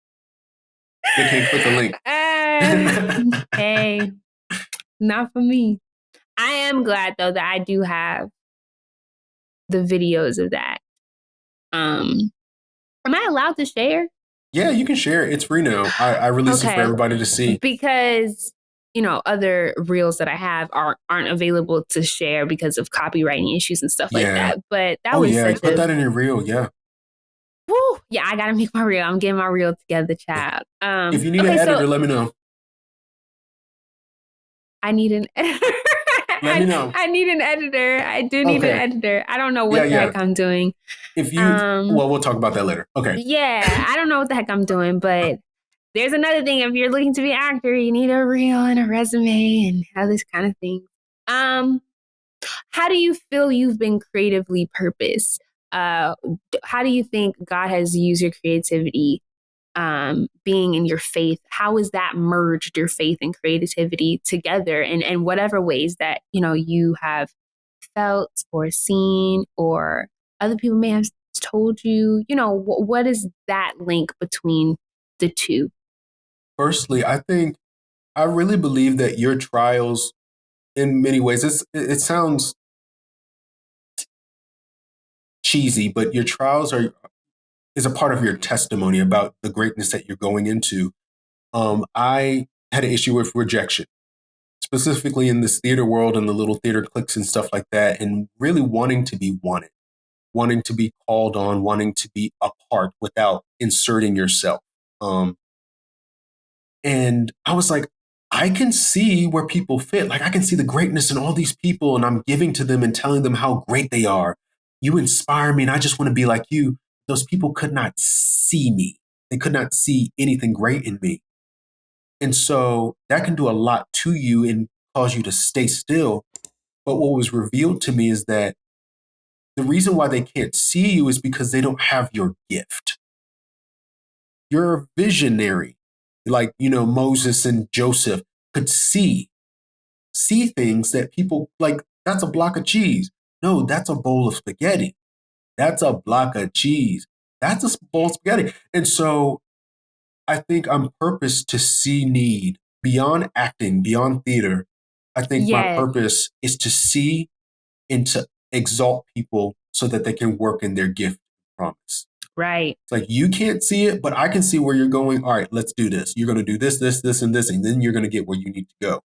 A: They can't click a link.
B: Hey, not for me. I am glad though that I do have the videos of that. Um, am I allowed to share?
A: Yeah, you can share it. It's free now. I release it for
B: Okay,
A: everybody to see.
B: because other reels that I have aren't available to share because of copywriting issues and stuff like
A: Yeah.
B: that. But that
A: Oh
B: was
A: yeah,
B: such
A: put
B: a
A: that in your reel. Yeah.
B: woo. Yeah, I gotta make my reel. I'm getting my reel together,
A: Yeah.
B: child.
A: If you need an
B: Okay, so
A: editor, let me know.
B: I need an editor.
A: Let me know.
B: I need an editor. I do need an
A: Okay.
B: editor. I don't know
A: Yeah,
B: what the
A: yeah.
B: heck I'm doing.
A: If you,
B: Um,
A: well, we'll talk about that later. Okay.
B: yeah, I don't know what the heck I'm doing, but there's another thing. If you're looking to be an actor, you need a reel and a resume and all this kind of thing. Um, how do you feel you've been creatively purposed? Uh, how do you think God has used your creativity, being in your faith? How has that merged your faith and creativity together, and whatever ways that you have felt or seen or other people may have told you? What is that link between the two?
A: Firstly, I really believe that your trials, in many ways, it sounds cheesy, but your trials are is a part of your testimony about the greatness that you're going into. I had an issue with rejection, specifically in this theater world and the little theater cliques and stuff like that, and really wanting to be wanted, wanting to be called on, wanting to be a part without inserting yourself. Um, and I was like, I can see where people fit. Like, I can see the greatness in all these people, and I'm giving to them and telling them how great they are. You inspire me, and I just want to be like you. Those people could not see me, they could not see anything great in me. And so that can do a lot to you and cause you to stay still. But what was revealed to me is that the reason why they can't see you is because they don't have your gift. You're a visionary. Like, Moses and Joseph could see things that people like, that's a block of cheese. No, that's a bowl of spaghetti. That's a block of cheese. That's a bowl of spaghetti. And so I think I'm purposed to see need beyond acting, beyond theater. I think my
B: Yeah,
A: purpose is to see and to exalt people so that they can work in their gift and promise.
B: right.
A: It's like you can't see it, but I can see where you're going. All right, let's do this. You're going to do this, this, and this, and then you're going to get where you need to go.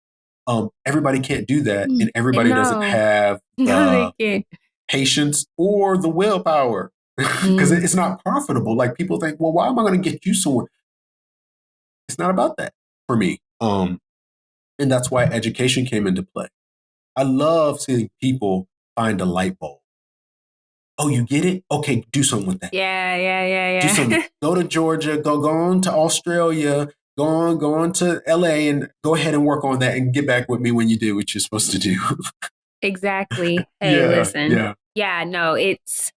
A: Everybody can't do that, and everybody doesn't
B: No,
A: have
B: no, they
A: the
B: can't.
A: patience or the willpower because
B: Mm,
A: it's not profitable. Like people think, well, why am I going to get you somewhere? It's not about that for me. And that's why education came into play. I love seeing people find a light bulb. Oh, you get it? Okay, do something with that.
B: Yeah, yeah,
A: Do
B: yeah,
A: something.
B: yeah.
A: Go to Georgia, go on to Australia, go on to LA and go ahead and work on that and get back with me when you do what you're supposed to do.
B: Exactly. Hey,
A: Yeah,
B: listen.
A: yeah.
B: Yeah, no, it's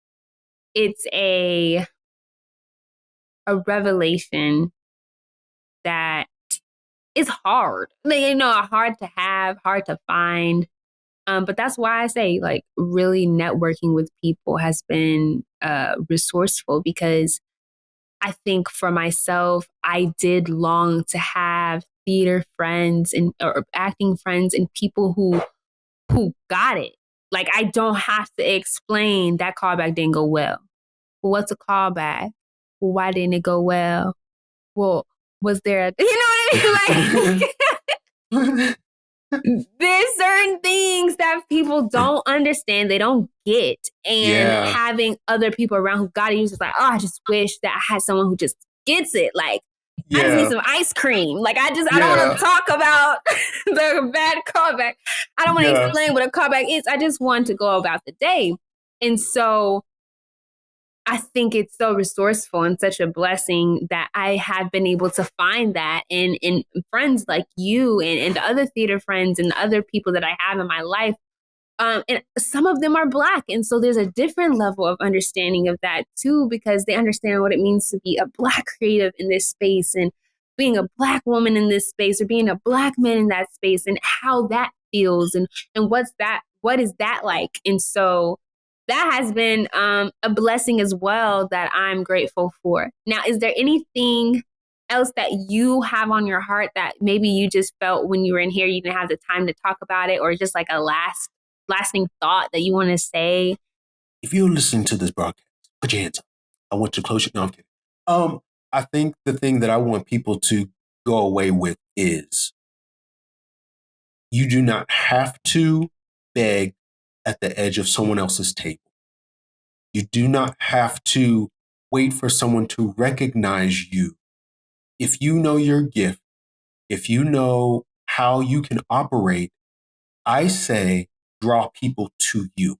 B: a revelation that is hard. Like, hard to have, hard to find. But that's why I say, like, really networking with people has been resourceful, because I think for myself, I did long to have theater friends and or acting friends and people who got it. Like, I don't have to explain that callback didn't go well. Well, what's a callback? Well, why didn't it go well? Well, was there a, you know what I mean? Like, there's certain things that people don't understand, they don't get. And
A: Yeah,
B: having other people around who got it, you just like, oh, I just wish that I had someone who just gets it. Like, I just need
A: yeah,
B: some ice cream. Like, I don't want
A: yeah,
B: to talk about the bad callback. I don't want to
A: yeah.
B: explain what a callback is. I just want to go about the day. And so I think it's so resourceful and such a blessing that I have been able to find that in friends like you and other theater friends and other people that I have in my life. And some of them are Black. And so there's a different level of understanding of that too, because they understand what it means to be a Black creative in this space, and being a Black woman in this space, or being a Black man in that space, and how that feels, and what is that like? And so that has been a blessing as well that I'm grateful for. Now, is there anything else that you have on your heart that maybe you just felt when you were in here you didn't have the time to talk about it, or just like a lasting thought that you want to say?
A: If you're listening to this broadcast, put your hands up. I want you to close your. No, I'm kidding. Um, I think the thing that I want people to go away with is you do not have to beg at the edge of someone else's table. You do not have to wait for someone to recognize you. If you know your gift, if you know how you can operate, I say draw people to you.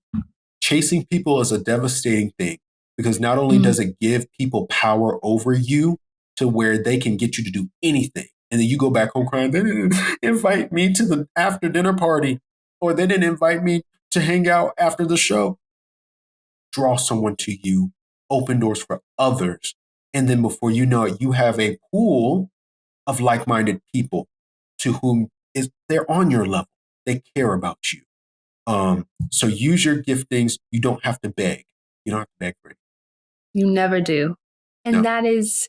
A: Chasing people is a devastating thing because not only
B: Mm.
A: does it give people power over you to where they can get you to do anything, and then you go back home crying, they didn't invite me to the after dinner party, or they didn't invite me to hang out after the show. Draw someone to you, open doors for others. And then before you know it, you have a pool of like minded people to whom is they're on your level. They care about you. So use your giftings. You don't have to beg. You don't have to beg for it.
B: You never do. And
A: No.
B: that is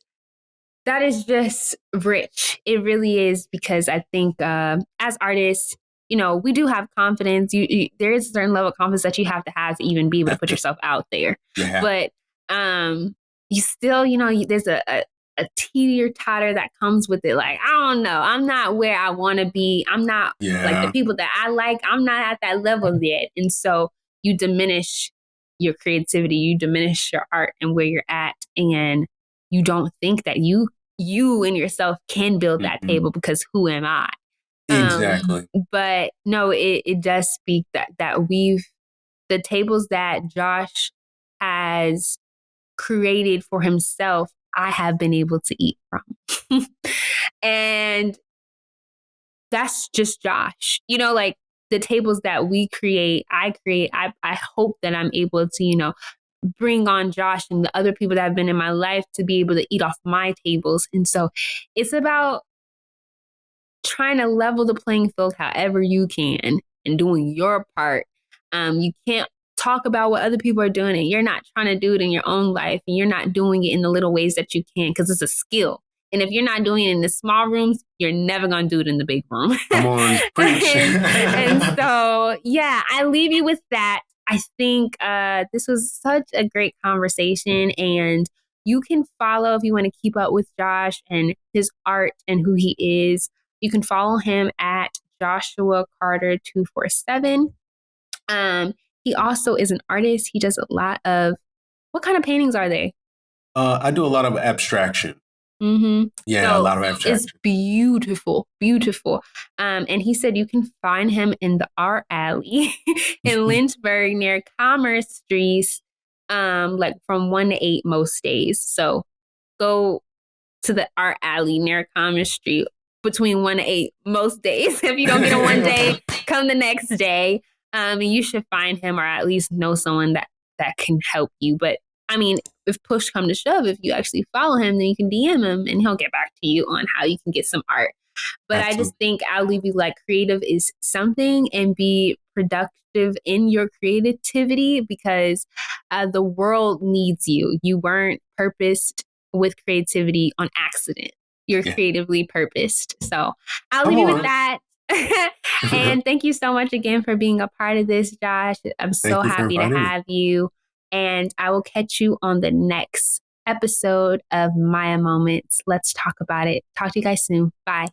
B: just rich. It really is, because I think as artists, we do have confidence. There is a certain level of confidence that you have to even be able to
A: Have
B: put
A: to.
B: yourself out there.
A: You have.
B: But you still, there's a teeter totter that comes with it. Like, I don't know, I'm not where I want to be. I'm not like the
A: Yeah.
B: people that I like. I'm not at that level yet. And so you diminish your creativity, you diminish your art and where you're at, and you don't think that you and yourself can build that
A: Mm-hmm.
B: table, because who am I?
A: Exactly.
B: But no, it does speak that the tables that Josh has created for himself, I have been able to eat from. And that's just Josh. Like, the tables that we create, I hope that I'm able to, bring on Josh and the other people that have been in my life to be able to eat off my tables. And so it's about trying to level the playing field however you can and doing your part. You can't talk about what other people are doing and you're not trying to do it in your own life, and you're not doing it in the little ways that you can, because it's a skill. And if you're not doing it in the small rooms, you're never going to do it in the big room.
A: Come on, preach.
B: and so, yeah, I leave you with that. I think this was such a great conversation, and you can follow, if you want to keep up with Josh and his art and who he is. You can follow him at Joshua Carter 247. He also is an artist. He does a lot of, what kind of paintings are they?
A: I do a lot of abstraction.
B: Mm-hmm.
A: Yeah, a
B: So
A: lot of
B: it's
A: abstraction.
B: beautiful, beautiful. And he said you can find him in the art alley in Lynchburg near Commerce Street, like from 1 to 8 most days. So go to the art alley near Commerce Street between 1 to 8 most days. If you don't get him one day, come the next day. You should find him or at least know someone that can help you. But I mean, if push come to shove, if you actually follow him, then you can DM him and he'll get back to you on how you can get some art. But I just
A: Absolutely.
B: think I'll leave you like creative is something and be productive in your creativity because the world needs you. You weren't purposed with creativity on accident. You're
A: Yeah.
B: creatively purposed. So I'll
A: Come
B: leave you with
A: on.
B: that. And thank you so much again for being a part of this, Josh. I'm so
A: Thank you for
B: happy to
A: inviting me.
B: have you. And I will catch you on the next episode of Maia Moments. Let's talk about it. Talk to you guys soon. Bye.